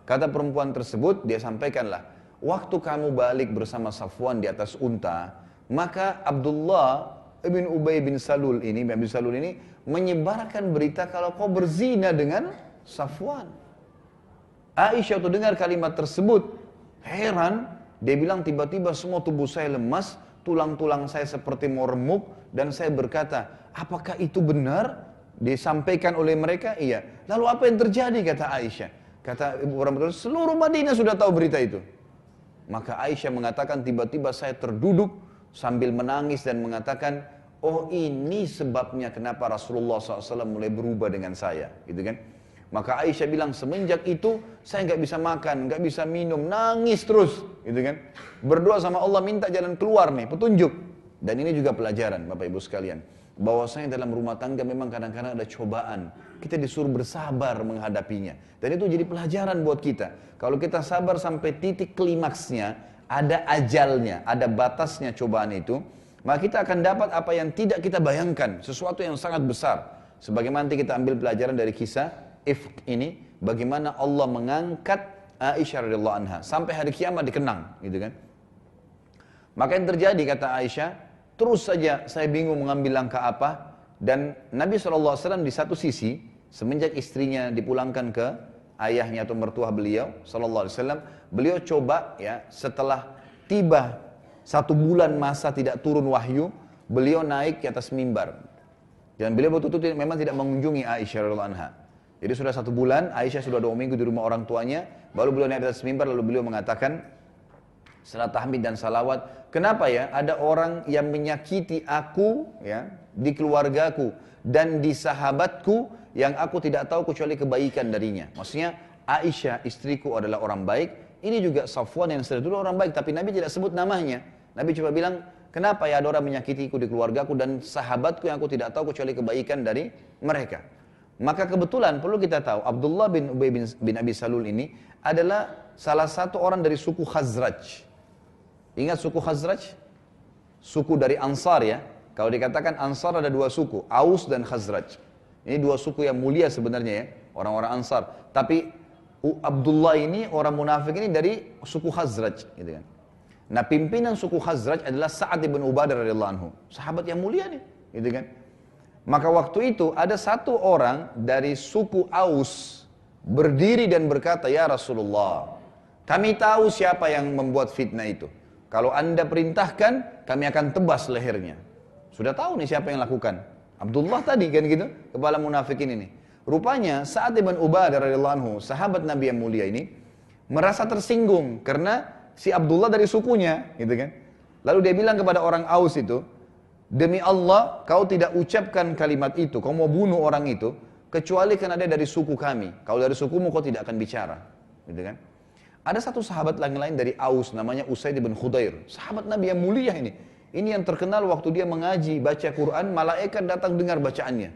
Kata perempuan tersebut, dia sampaikanlah, waktu kamu balik bersama Safwan di atas unta, maka Abdullah bin Ubay bin Salul ini menyebarkan berita kalau kau berzina dengan Safwan. Aisyah tuh dengar kalimat tersebut, heran, dia bilang tiba-tiba semua tubuh saya lemas, tulang-tulang saya seperti mau remuk, dan saya berkata, apakah itu benar? Disampaikan oleh mereka, iya. Lalu apa yang terjadi, kata Aisyah? Kata ibu orang betul, seluruh Madinah sudah tahu berita itu. Maka Aisyah mengatakan, tiba-tiba saya terduduk sambil menangis dan mengatakan, oh ini sebabnya kenapa Rasulullah SAW mulai berubah dengan saya, gitu kan? Maka Aisyah bilang, semenjak itu saya nggak bisa makan, nggak bisa minum, nangis terus, gitu kan? Berdoa sama Allah minta jalan keluar nih, petunjuk. Dan ini juga pelajaran, Bapak Ibu sekalian, bahwasanya dalam rumah tangga memang kadang-kadang ada cobaan. Kita disuruh bersabar menghadapinya. Dan itu jadi pelajaran buat kita. Kalau kita sabar sampai titik klimaksnya, ada ajalnya, ada batasnya cobaan itu, maka kita akan dapat apa yang tidak kita bayangkan, sesuatu yang sangat besar. Sebagaimana nanti kita ambil pelajaran dari kisah Ifk ini, bagaimana Allah mengangkat Aisyah radhiyallahu anha sampai hari kiamat dikenang, gitu kan? Maka yang terjadi, kata Aisyah, terus saja saya bingung mengambil langkah apa. Dan Nabi SAW di satu sisi, semenjak istrinya dipulangkan ke ayahnya atau mertua beliau SAW, beliau coba ya, setelah tiba 1 bulan masa tidak turun wahyu, beliau naik ke atas mimbar. Dan beliau betul-betul memang tidak mengunjungi Aisyah radhiyallahu anha. Jadi sudah 1 bulan, Aisyah sudah 2 minggu di rumah orang tuanya, baru beliau naik ke atas mimbar, lalu beliau mengatakan setelah tahmid dan salawat, kenapa ya ada orang yang menyakiti aku ya di keluargaku dan di sahabatku yang aku tidak tahu kecuali kebaikan darinya. Maksudnya Aisyah istriku adalah orang baik, ini juga Safwan yang dulu orang baik, tapi Nabi tidak sebut namanya. Nabi cuma bilang, kenapa ya ada orang menyakitiku di keluargaku dan sahabatku yang aku tidak tahu kecuali kebaikan dari mereka. Maka kebetulan perlu kita tahu, Abdullah bin Ubay bin Abi Salul ini adalah salah satu orang dari suku Khazraj. Ingat suku Khazraj? Suku dari Ansar ya. Kalau dikatakan Ansar ada 2 suku, Aus dan Khazraj. Ini 2 suku yang mulia sebenarnya ya, orang-orang Ansar. Tapi Abdullah ini, orang munafik ini dari suku Khazraj, gitu kan. Nah, pimpinan suku Khazraj adalah Sa'ad bin Ubadah radhiyallahu anhu. Sahabat yang mulia nih, gitu kan. Maka waktu itu ada 1 orang dari suku Aus berdiri dan berkata, ya Rasulullah, kami tahu siapa yang membuat fitnah itu. Kalau anda perintahkan, kami akan tebas lehernya. Sudah tahu nih siapa yang lakukan. Abdullah tadi kan gitu, kepala munafikin ini. Rupanya Sa'ad bin Ubadah radhiyallahu anhu, sahabat Nabi yang mulia ini, merasa tersinggung karena si Abdullah dari sukunya, gitu kan. Lalu dia bilang kepada orang Aus itu, demi Allah, kau tidak ucapkan kalimat itu, kau mau bunuh orang itu, kecuali karena dia dari suku kami. Kalau dari sukumu kau tidak akan bicara, gitu kan. Ada satu sahabat lain dari Aus, namanya Usaid bin Khudair. Sahabat Nabi yang mulia ini. Ini yang terkenal waktu dia mengaji, baca Quran, malaikat datang dengar bacaannya.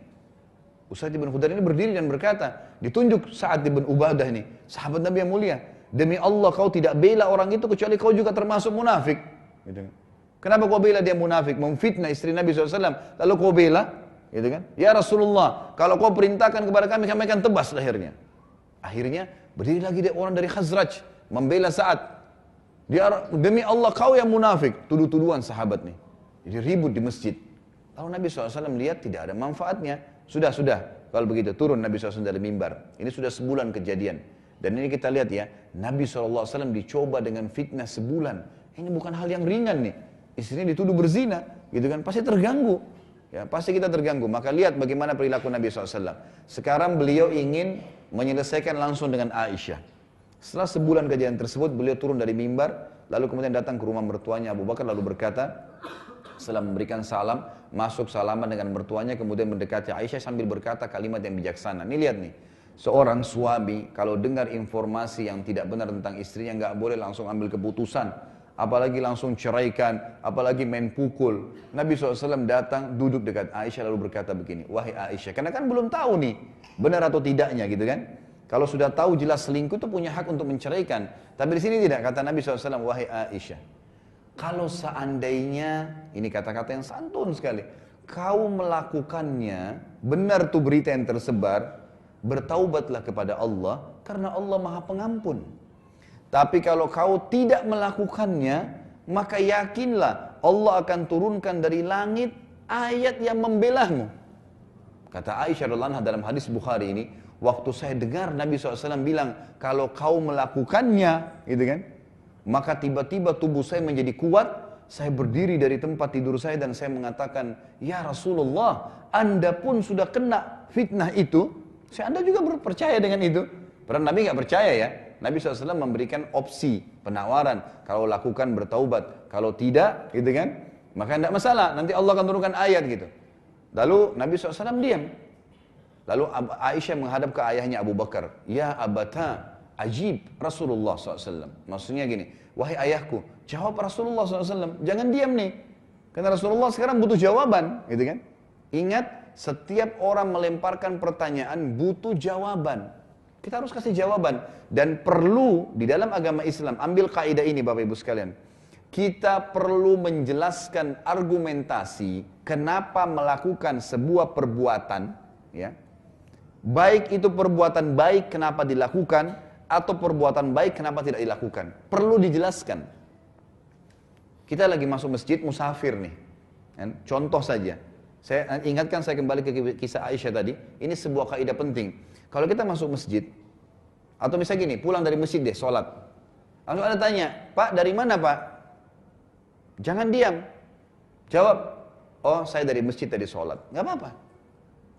Usaid bin Khudair ini berdiri dan berkata, ditunjuk Sa'ad bin Ubadah ini, sahabat Nabi yang mulia. Demi Allah kau tidak bela orang itu, kecuali kau juga termasuk munafik. Gitu kan. Kenapa kau bela dia munafik? Memfitnah istri Nabi SAW. Lalu kau bela? Gitu kan. Ya Rasulullah, kalau kau perintahkan kepada kami, kami akan tebas lehernya. Akhirnya berdiri lagi dia orang dari Khazraj, membela Sa'ad. Dia, demi Allah kau yang munafik. Tuduh-tuduhan sahabat nih. Jadi ribut di masjid. Lalu Nabi SAW lihat tidak ada manfaatnya. Sudah. Kalau begitu turun Nabi SAW dari mimbar. Ini sudah sebulan kejadian. Dan ini kita lihat ya, Nabi SAW dicoba dengan fitnah sebulan. Ini bukan hal yang ringan nih. Istrinya dituduh berzina, gitu kan? Pasti terganggu. Ya, pasti kita terganggu. Maka lihat bagaimana perilaku Nabi SAW. Sekarang beliau ingin menyelesaikan langsung dengan Aisyah. Setelah sebulan kejadian tersebut, beliau turun dari mimbar, lalu kemudian datang ke rumah mertuanya Abu Bakar, lalu berkata, Setelah memberikan salam, masuk salaman dengan mertuanya, kemudian mendekati Aisyah sambil berkata kalimat yang bijaksana. Nih lihat nih, seorang suami kalau dengar informasi yang tidak benar tentang istrinya, nggak boleh langsung ambil keputusan. Apalagi langsung ceraikan, apalagi main pukul. Nabi SAW datang, duduk dekat Aisyah lalu berkata begini, wahai Aisyah, karena kan belum tahu nih, benar atau tidaknya gitu kan. Kalau sudah tahu jelas selingkuh itu punya hak untuk menceraikan. Tapi di sini tidak, kata Nabi SAW, wahai Aisyah, kalau seandainya, ini kata-kata yang santun sekali, kau melakukannya, benar tuh berita yang tersebar, bertaubatlah kepada Allah, karena Allah Maha Pengampun. Tapi kalau kau tidak melakukannya, maka yakinlah Allah akan turunkan dari langit ayat yang membelahmu. Kata Aisyah radhiyallahu anha dalam hadis Bukhari ini, waktu saya dengar Nabi SAW bilang, kalau kau melakukannya, gitu kan, maka tiba-tiba tubuh saya menjadi kuat, saya berdiri dari tempat tidur saya dan saya mengatakan, ya Rasulullah, Anda pun sudah kena fitnah itu, Anda juga percaya dengan itu. Padahal Nabi nggak percaya ya. Nabi SAW memberikan opsi, penawaran. Kalau lakukan bertaubat, kalau tidak, gitu kan, maka tidak masalah. Nanti Allah akan turunkan ayat gitu. Lalu Nabi SAW diam. Lalu Aisyah menghadap ke ayahnya Abu Bakar. Ya abata, ajib Rasulullah SAW. Maksudnya gini, wahai ayahku, jawab Rasulullah SAW. Jangan diam nih. Karena Rasulullah sekarang butuh jawaban, gitu kan. Ingat, setiap orang melemparkan pertanyaan butuh jawaban. Kita harus kasih jawaban. Dan perlu di dalam agama Islam, ambil kaidah ini Bapak Ibu sekalian. Kita perlu menjelaskan argumentasi kenapa melakukan sebuah perbuatan, ya. Baik itu perbuatan baik kenapa dilakukan, atau perbuatan baik kenapa tidak dilakukan. Perlu dijelaskan. Kita lagi masuk masjid musafir nih. Contoh saja. Saya ingatkan, saya kembali ke kisah Aisyah tadi. Ini sebuah kaidah penting. Kalau kita masuk masjid, atau misalnya gini, pulang dari masjid deh, sholat. Lalu ada tanya, Pak dari mana Pak? Jangan diam. Jawab, oh saya dari masjid tadi sholat. Gak apa-apa.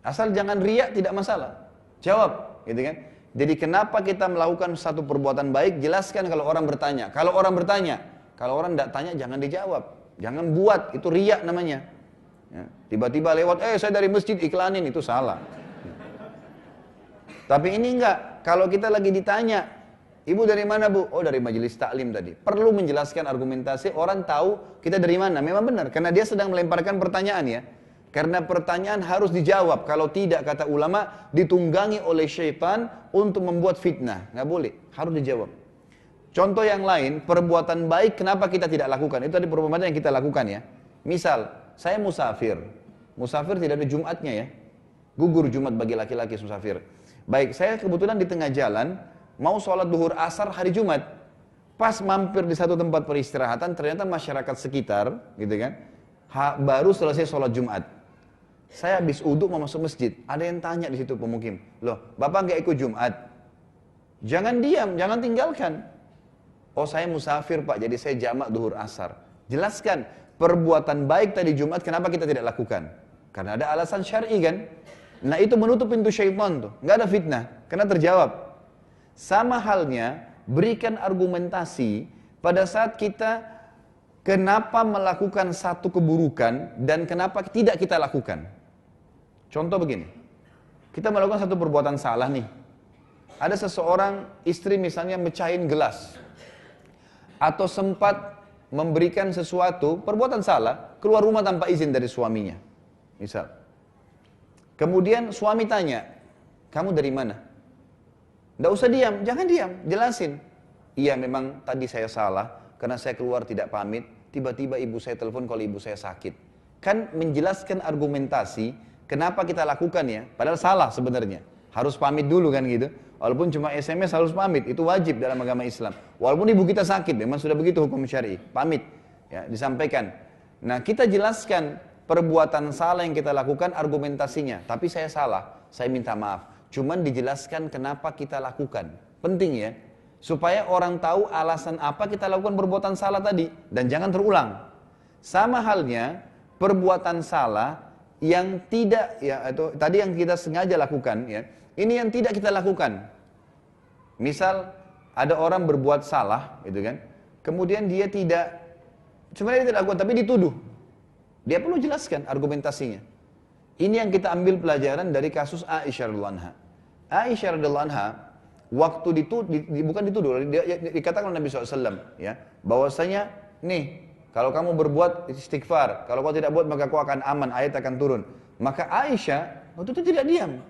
Asal jangan riak, tidak masalah. Jawab, gitu kan. Jadi kenapa kita melakukan satu perbuatan baik, jelaskan kalau orang bertanya. Kalau orang bertanya, kalau orang tidak tanya jangan dijawab. Jangan buat, itu riak namanya. Ya. Tiba-tiba lewat, saya dari masjid iklanin, itu salah. Tapi ini enggak, kalau kita lagi ditanya, ibu dari mana bu? Oh dari majelis taklim tadi. Perlu menjelaskan argumentasi, orang tahu kita dari mana. Memang benar, karena dia sedang melemparkan pertanyaan ya. Karena pertanyaan harus dijawab, kalau tidak kata ulama, ditunggangi oleh syaitan untuk membuat fitnah. Nggak boleh, harus dijawab. Contoh yang lain, perbuatan baik kenapa kita tidak lakukan? Itu tadi perbuatan yang kita lakukan ya. Misal, saya musafir. Musafir tidak ada Jumatnya ya. Gugur Jumat bagi laki-laki musafir. Baik, saya kebetulan di tengah jalan, mau sholat duhur asar hari Jumat. Pas mampir di satu tempat peristirahatan, ternyata masyarakat sekitar, gitu kan, baru selesai sholat Jumat. Saya habis uduk mau masuk masjid, ada yang tanya di situ pemukim, loh, Bapak nggak ikut Jumat? Jangan diam, jangan tinggalkan. Oh saya musafir Pak, jadi saya jamak duhur asar. Jelaskan, perbuatan baik tadi Jumat, kenapa kita tidak lakukan? Karena ada alasan syar'i kan? Nah itu menutup pintu syaitan tuh, nggak ada fitnah, karena terjawab. Sama halnya, berikan argumentasi pada saat kita kenapa melakukan satu keburukan dan kenapa tidak kita lakukan. Contoh begini, kita melakukan satu perbuatan salah nih. Ada seseorang istri misalnya mecahin gelas, atau sempat memberikan sesuatu, perbuatan salah, keluar rumah tanpa izin dari suaminya, misal. Kemudian suami tanya, kamu dari mana? Nggak usah diam, jangan diam, jelasin. Iya memang tadi saya salah, karena saya keluar tidak pamit, tiba-tiba ibu saya telepon kalau ibu saya sakit. Kan menjelaskan argumentasi, kenapa kita lakukan ya, padahal salah sebenarnya. Harus pamit dulu kan gitu. Walaupun cuma SMS harus pamit, itu wajib dalam agama Islam. Walaupun ibu kita sakit, memang sudah begitu hukum syar'i, pamit, ya disampaikan. Nah kita jelaskan, perbuatan salah yang kita lakukan argumentasinya, tapi saya salah, saya minta maaf. Cuman dijelaskan kenapa kita lakukan. Penting ya, supaya orang tahu alasan apa kita lakukan perbuatan salah tadi dan jangan terulang. Sama halnya perbuatan salah yang tidak ya itu tadi yang kita sengaja lakukan ya. Ini yang tidak kita lakukan. Misal ada orang berbuat salah gitu kan. Kemudian dia tidak sebenarnya dia tidak lakukan tapi dituduh. Dia perlu jelaskan argumentasinya. Ini yang kita ambil pelajaran dari kasus Aisyah radhiyallahu anha. Aisyah radhiyallahu anha waktu bukan dituduh, dikatakan oleh Nabi SAW, ya, bahwasanya nih, kalau kamu berbuat istighfar, kalau kau tidak buat maka kau akan aman, ayat akan turun. Maka Aisyah waktu itu tidak diam.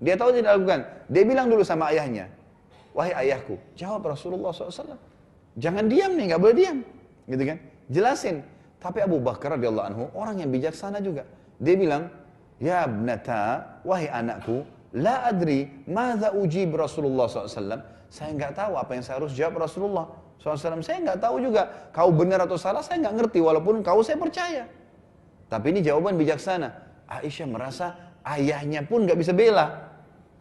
Dia tahu tidak lakukan. Dia bilang dulu sama ayahnya, wahai ayahku, jawab Rasulullah SAW. Jangan diam nih, nggak boleh diam, gitu kan? Jelasin. Tapi Abu Bakar radhiyallahu anhu orang yang bijaksana juga. Dia bilang, ya ibnata, wahai anakku, la adri madza ujib Rasulullah SAW. Saya nggak tahu apa yang saya harus jawab Rasulullah SAW. Saya nggak tahu juga. Kau benar atau salah saya nggak ngerti. Walaupun kau saya percaya. Tapi ini jawaban bijaksana. Aisyah merasa ayahnya pun nggak bisa bela.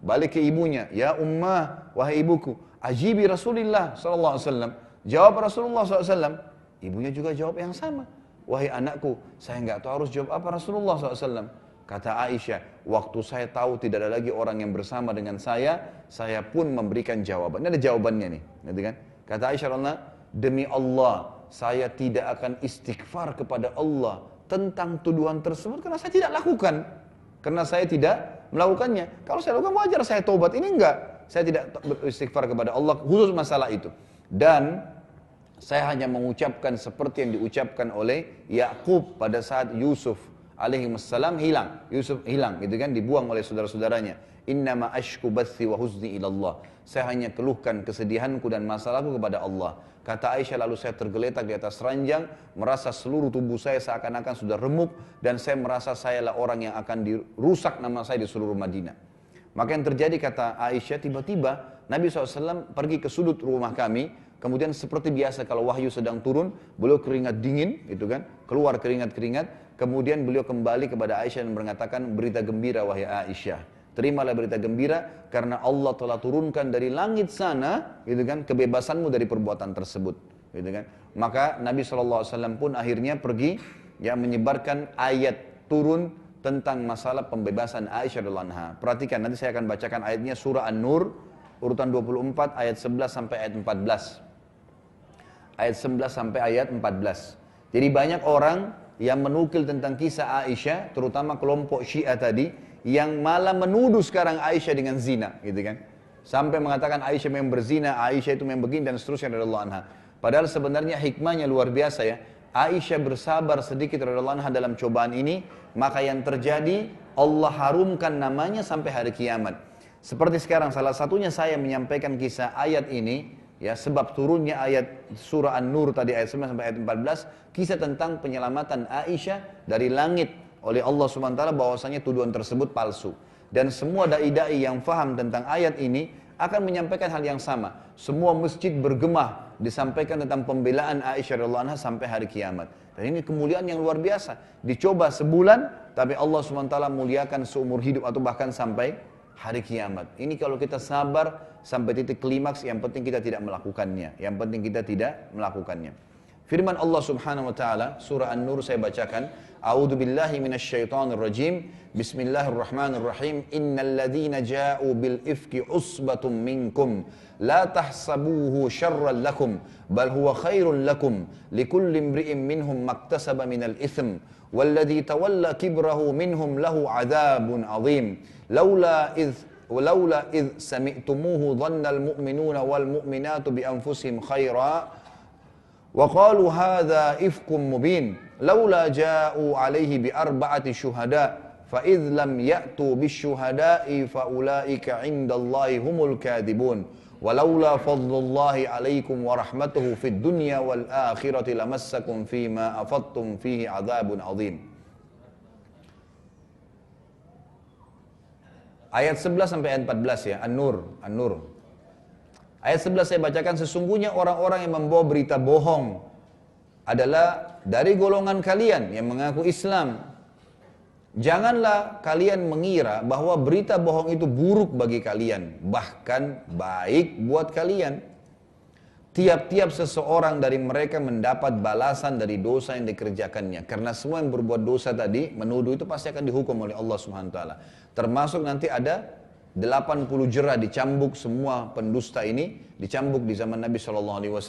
Balik ke ibunya. Ya ummah, wahai ibuku, ajibi Rasulullah SAW. Jawab Rasulullah SAW. Ibunya juga jawab yang sama. Wahai anakku, saya nggak tahu harus jawab apa Rasulullah SAW. Kata Aisyah, waktu saya tahu tidak ada lagi orang yang bersama dengan saya pun memberikan jawaban. Ini ada jawabannya nih, gitu kan? Kata Aisyah, demi Allah, saya tidak akan istighfar kepada Allah tentang tuduhan tersebut karena saya tidak lakukan. Karena saya tidak melakukannya. Kalau saya lakukan wajar saya taubat, ini enggak. Saya tidak beristighfar kepada Allah khusus masalah itu. Dan saya hanya mengucapkan seperti yang diucapkan oleh Yakub pada saat Yusuf alaihi wassalam hilang. Yusuf hilang, gitu kan, dibuang oleh saudara-saudaranya. Innama ashku bathi wa huzni ilallah. Saya hanya keluhkan kesedihanku dan masalahku kepada Allah. Kata Aisyah, lalu saya tergeletak di atas ranjang, merasa seluruh tubuh saya seakan-akan sudah remuk, dan saya merasa sayalah orang yang akan dirusak nama saya di seluruh Madinah. Maka yang terjadi, kata Aisyah, tiba-tiba Nabi SAW pergi ke sudut rumah kami. Kemudian seperti biasa kalau wahyu sedang turun, beliau keringat dingin, gitu kan, keluar keringat-keringat. Kemudian beliau kembali kepada Aisyah dan mengatakan, berita gembira wahai Aisyah. Terimalah berita gembira karena Allah telah turunkan dari langit sana, gitu kan, kebebasanmu dari perbuatan tersebut, gitu kan. Maka Nabi SAW pun akhirnya pergi, ya, menyebarkan ayat turun tentang masalah pembebasan Aisyah radhiyallahu anha. Perhatikan, nanti saya akan bacakan ayatnya, surah An-Nur urutan 24 ayat 11 sampai ayat 14. Ayat 11 sampai ayat 14. Jadi banyak orang yang menukil tentang kisah Aisyah, terutama kelompok Syiah tadi, yang malah menuduh sekarang Aisyah dengan zina, gitu kan. Sampai mengatakan Aisyah memang berzina, Aisyah itu memang begini dan seterusnya radhiyallahu anha. Padahal sebenarnya hikmahnya luar biasa, ya. Aisyah bersabar sedikit radhiyallahu anha dalam cobaan ini, maka yang terjadi Allah harumkan namanya sampai hari kiamat. Seperti sekarang salah satunya saya menyampaikan kisah ayat ini, ya, sebab turunnya ayat surah An-Nur tadi ayat 9 sampai ayat 14, kisah tentang penyelamatan Aisyah dari langit oleh Allah SWT, bahwasanya tuduhan tersebut palsu. Dan semua dai-dai yang faham tentang ayat ini akan menyampaikan hal yang sama. Semua masjid bergemah disampaikan tentang pembelaan Aisyah radhiyallahu anha sampai hari kiamat. Dan ini kemuliaan yang luar biasa. Dicoba sebulan, tapi Allah SWT muliakan seumur hidup atau bahkan sampai hari kiamat. Ini kalau kita sabar sampai titik klimaks, yang penting kita tidak melakukannya. Yang penting kita tidak melakukannya. Firman Allah Subhanahu wa taala, surah An-Nur saya bacakan. A'udzu billahi minasyaitonir rajim. Bismillahirrahmanirrahim. Innal ladzina ja'u bil ifki usbatum minkum la tahsabuhu syarran lakum bal huwa khairun lakum likulli imri'in minhum maktasaba minal itsm walladzi tawalla kibrahu minhum lahu 'adzabun 'adzim. ولولا إذ سمعتموه ظن المؤمنون والمؤمنات بأنفسهم خيرا وقالوا هذا إفك مبين لولا جاءوا عليه بأربعة شهداء فإذ لم يأتوا بالشهداء فأولئك عند الله هم الكاذبون ولولا فضل الله عليكم ورحمته في الدنيا والآخرة لمسكم فيما أفضتم فيه عذاب عظيم. Ayat 11 sampai ayat 14, ya, An-Nur. Ayat 11 saya bacakan, sesungguhnya orang-orang yang membawa berita bohong adalah dari golongan kalian yang mengaku Islam. Janganlah kalian mengira bahwa berita bohong itu buruk bagi kalian, bahkan baik buat kalian. Tiap-tiap seseorang dari mereka mendapat balasan dari dosa yang dikerjakannya. Karena semua yang berbuat dosa tadi, menuduh itu pasti akan dihukum oleh Allah Subhanahu wa taala. Termasuk nanti ada 80 jera dicambuk semua pendusta ini, dicambuk di zaman Nabi SAW.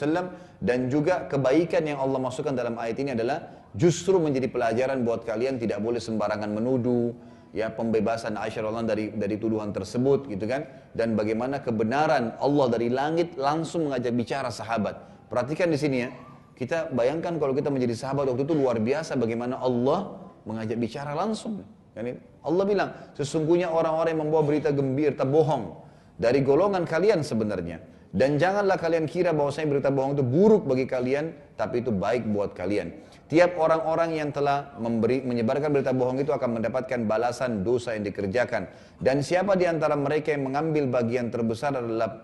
Dan juga kebaikan yang Allah masukkan dalam ayat ini adalah justru menjadi pelajaran buat kalian tidak boleh sembarangan menuduh, ya, pembebasan Aisyah radhiyallahu dari tuduhan tersebut gitu kan, dan bagaimana kebenaran Allah dari langit langsung mengajak bicara sahabat. Perhatikan di sini ya, kita bayangkan kalau kita menjadi sahabat waktu itu luar biasa bagaimana Allah mengajak bicara langsung. Allah bilang, sesungguhnya orang-orang yang membawa berita gembira, bohong dari golongan kalian sebenarnya. Dan janganlah kalian kira bahwasanya berita bohong itu buruk bagi kalian, tapi itu baik buat kalian. Tiap orang-orang yang telah menyebarkan berita bohong itu akan mendapatkan balasan dosa yang dikerjakan. Dan siapa di antara mereka yang mengambil bagian terbesar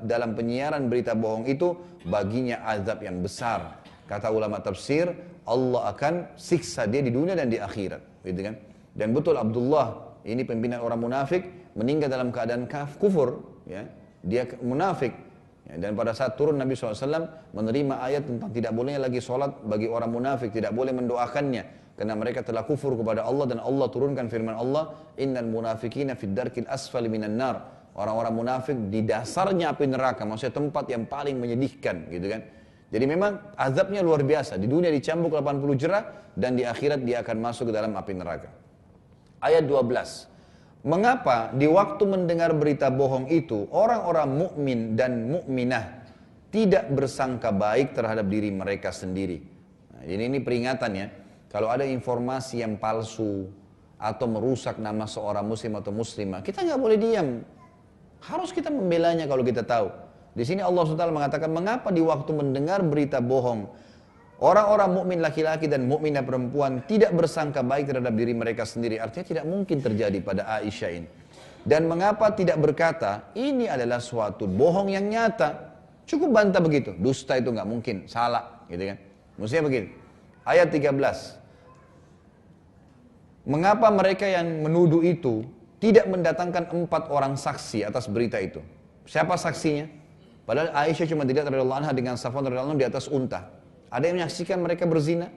dalam penyiaran berita bohong itu, baginya azab yang besar. Kata ulama tafsir, Allah akan siksa dia di dunia dan di akhirat, gitu kan? Dan betul Abdullah, ini pimpinan orang munafik, meninggal dalam keadaan kufur, ya. Dia munafik. Ya, dan pada saat turun Nabi SAW menerima ayat tentang tidak bolehnya lagi sholat bagi orang munafik, tidak boleh mendoakannya karena mereka telah kufur kepada Allah. Dan Allah turunkan firman Allah, innal munafikina fid darkil asfali minan nar. Orang-orang munafik di dasarnya api neraka, maksudnya tempat yang paling menyedihkan, gitu kan. Jadi memang azabnya luar biasa. Di dunia dicambuk 80 jera dan di akhirat dia akan masuk ke dalam api neraka. Ayat 12. Mengapa di waktu mendengar berita bohong itu orang-orang mukmin dan mukminah tidak bersangka baik terhadap diri mereka sendiri? Nah, ini peringatan ya. Kalau ada informasi yang palsu atau merusak nama seorang muslim atau muslimah, kita nggak boleh diam. Harus kita membelanya kalau kita tahu. Di sini Allah SWT mengatakan, mengapa di waktu mendengar berita bohong orang-orang mukmin laki-laki dan mukminah perempuan tidak bersangka baik terhadap diri mereka sendiri. Artinya tidak mungkin terjadi pada Aisyah ini. Dan mengapa tidak berkata, ini adalah suatu bohong yang nyata. Cukup bantah begitu. Dusta itu nggak mungkin, salah, gitu kan. Maksudnya begini. Ayat 13. Mengapa mereka yang menuduh itu tidak mendatangkan 4 orang saksi atas berita itu? Siapa saksinya? Padahal Aisyah cuma dilihat radhiyallahu anha dengan Safwan radhiyallahu anhu di atas unta. Ada yang menyaksikan mereka berzina?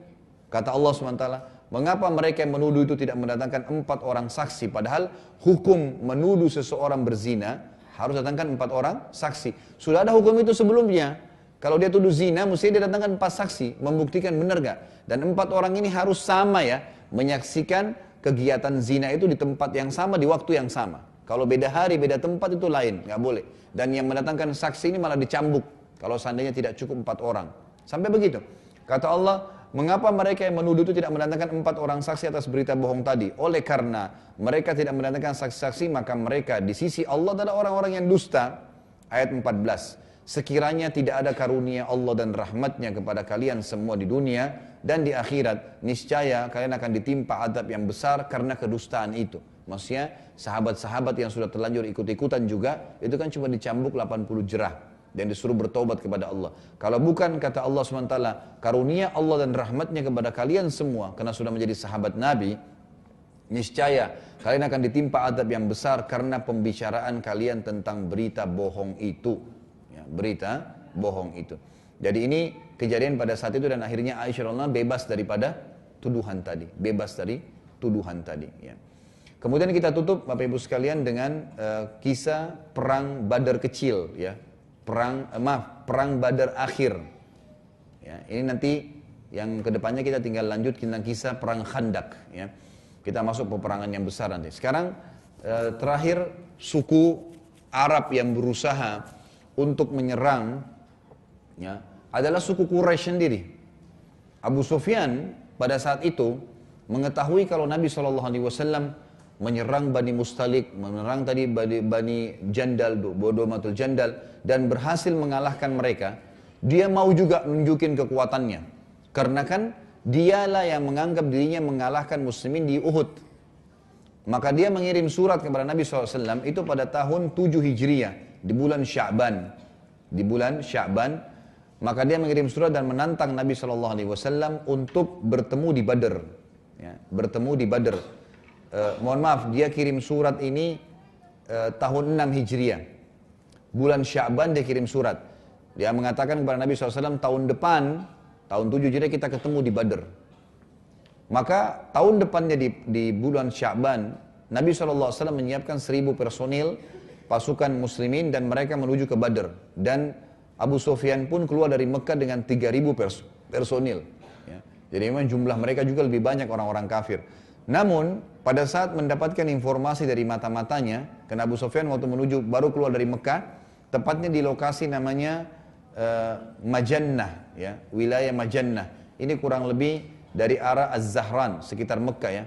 Kata Allah SWT, mengapa mereka yang menuduh itu tidak mendatangkan 4 orang saksi? Padahal hukum menuduh seseorang berzina harus datangkan 4 orang saksi. Sudah ada hukum itu sebelumnya. Kalau dia tuduh zina, mesti dia datangkan 4 saksi, membuktikan benar gak? Dan 4 orang ini harus sama ya, menyaksikan kegiatan zina itu di tempat yang sama, di waktu yang sama. Kalau beda hari, beda tempat itu lain, gak boleh. Dan yang mendatangkan saksi ini malah dicambuk, kalau seandainya tidak cukup 4 orang. Sampai begitu. Kata Allah, mengapa mereka yang menuduh itu tidak mendatangkan 4 orang saksi atas berita bohong tadi? Oleh karena mereka tidak mendatangkan saksi-saksi, maka mereka di sisi Allah adalah orang-orang yang dusta. Ayat 14. Sekiranya tidak ada karunia Allah dan rahmatnya kepada kalian semua di dunia dan di akhirat, niscaya kalian akan ditimpa azab yang besar karena kedustaan itu. Maksudnya sahabat-sahabat yang sudah terlanjur ikut-ikutan juga, itu kan cuma dicambuk 80 jerah dan disuruh bertobat kepada Allah. Kalau bukan, kata Allah SWT, karunia Allah dan rahmatnya kepada kalian semua karena sudah menjadi sahabat Nabi, niscaya kalian akan ditimpa azab yang besar karena pembicaraan kalian tentang berita bohong itu. Ya, berita bohong itu. Jadi ini kejadian pada saat itu dan akhirnya Aisyah radhiyallahu anha bebas daripada tuduhan tadi, bebas dari tuduhan tadi. Ya. Kemudian kita tutup Bapak Ibu sekalian dengan kisah perang Badar kecil, ya. Perang Badar akhir. Ya, ini nanti yang kedepannya kita tinggal lanjut tentang kisah perang Khandak. Ya. Kita masuk peperangan yang besar nanti. Sekarang terakhir suku Arab yang berusaha untuk menyerang, ya, adalah suku Quraisy sendiri. Abu Sufyan pada saat itu mengetahui kalau Nabi SAW menyerang Bani Mustalik, menyerang tadi Bani Jandal, Bodomatul Jandal, dan berhasil mengalahkan mereka. Dia mau juga nunjukin kekuatannya, karena kan dialah yang menganggap dirinya mengalahkan muslimin di Uhud. Maka dia mengirim surat kepada Nabi SAW itu pada tahun 7 Hijriah, di bulan Sya'ban. Di bulan Sya'ban, maka dia mengirim surat dan menantang Nabi SAW untuk bertemu di Badr. Ya, bertemu di Badr. Mohon maaf, dia kirim surat ini tahun 6 Hijriah. Bulan Sya'ban dia kirim surat. Dia mengatakan kepada Nabi SAW, tahun depan, tahun 7 Hijriah kita ketemu di Badr. Maka tahun depannya di bulan Sya'ban, Nabi SAW menyiapkan 1000 personil pasukan muslimin dan mereka menuju ke Badr. Dan Abu Sufyan pun keluar dari Mekah dengan 3.000 personil. Ya. Jadi memang jumlah mereka juga lebih banyak orang-orang kafir. Namun pada saat mendapatkan informasi dari mata-matanya, karena Abu Sufyan waktu baru keluar dari Mekah, tepatnya di lokasi namanya Majannah, ya, wilayah Majannah. Ini kurang lebih dari arah Az-Zahran, sekitar Mekah ya.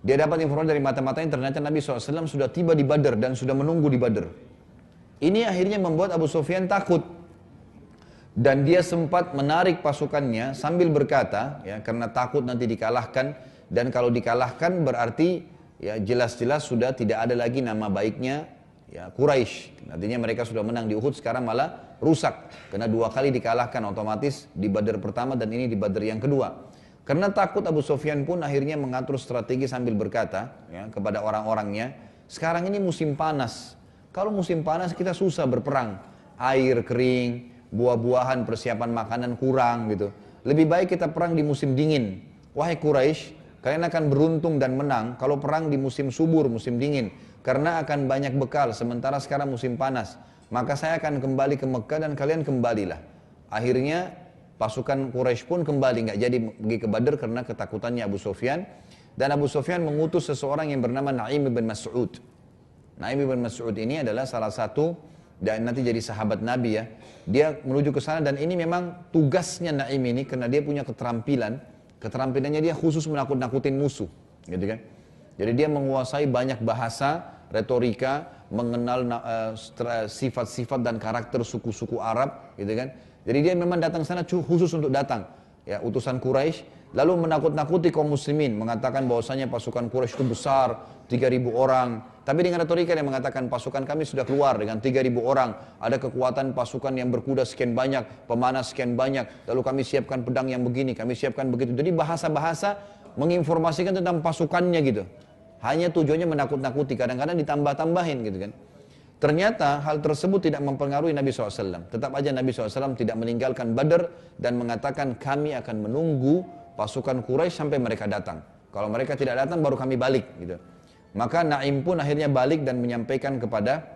Dia dapat informasi dari mata-matanya, ternyata Nabi SAW sudah tiba di Badr dan sudah menunggu di Badr. Ini akhirnya membuat Abu Sufyan takut. Dan dia sempat menarik pasukannya sambil berkata, ya, karena takut nanti dikalahkan. Dan kalau dikalahkan berarti ya jelas-jelas sudah tidak ada lagi nama baiknya ya Quraisy. Artinya mereka sudah menang di Uhud, sekarang malah rusak. Karena 2 kali dikalahkan otomatis di Badr pertama dan ini di Badr yang kedua. Karena takut, Abu Sufyan pun akhirnya mengatur strategi sambil berkata ya, kepada orang-orangnya, sekarang ini musim panas. Kalau musim panas kita susah berperang. Air kering, buah-buahan, persiapan makanan kurang gitu. Lebih baik kita perang di musim dingin. Wahai Quraisy, kalian akan beruntung dan menang kalau perang di musim subur, musim dingin. Karena akan banyak bekal, sementara sekarang musim panas. Maka saya akan kembali ke Mekah dan kalian kembalilah. Akhirnya pasukan Quraisy pun kembali, nggak jadi pergi ke Badr karena ketakutannya Abu Sufyan. Dan Abu Sufyan mengutus seseorang yang bernama Naim bin Mas'ud. Naim bin Mas'ud ini adalah salah satu dan nanti jadi sahabat Nabi ya. Dia menuju ke sana dan ini memang tugasnya Naim ini karena dia punya keterampilan. Keterampilannya dia khusus menakut-nakutin musuh, gitu kan. Jadi dia menguasai banyak bahasa, retorika, mengenal sifat-sifat dan karakter suku-suku Arab, gitu kan. Jadi dia memang datang sana khusus untuk datang, ya, utusan Quraisy, lalu menakut-nakuti kaum muslimin, mengatakan bahwasanya pasukan Quraisy itu besar, 3.000 orang. Tapi dengan retorika dia mengatakan pasukan kami sudah keluar dengan 3.000 orang, ada kekuatan pasukan yang berkuda sekian banyak, pemanah sekian banyak, lalu kami siapkan pedang yang begini, kami siapkan begitu. Jadi bahasa-bahasa menginformasikan tentang pasukannya gitu. Hanya tujuannya menakut-nakuti, kadang-kadang ditambah-tambahin gitu kan. Ternyata hal tersebut tidak mempengaruhi Nabi SAW. Tetap aja Nabi SAW tidak meninggalkan Badr dan mengatakan kami akan menunggu pasukan Quraisy sampai mereka datang. Kalau mereka tidak datang baru kami balik gitu. Maka Naim pun akhirnya balik dan menyampaikan kepada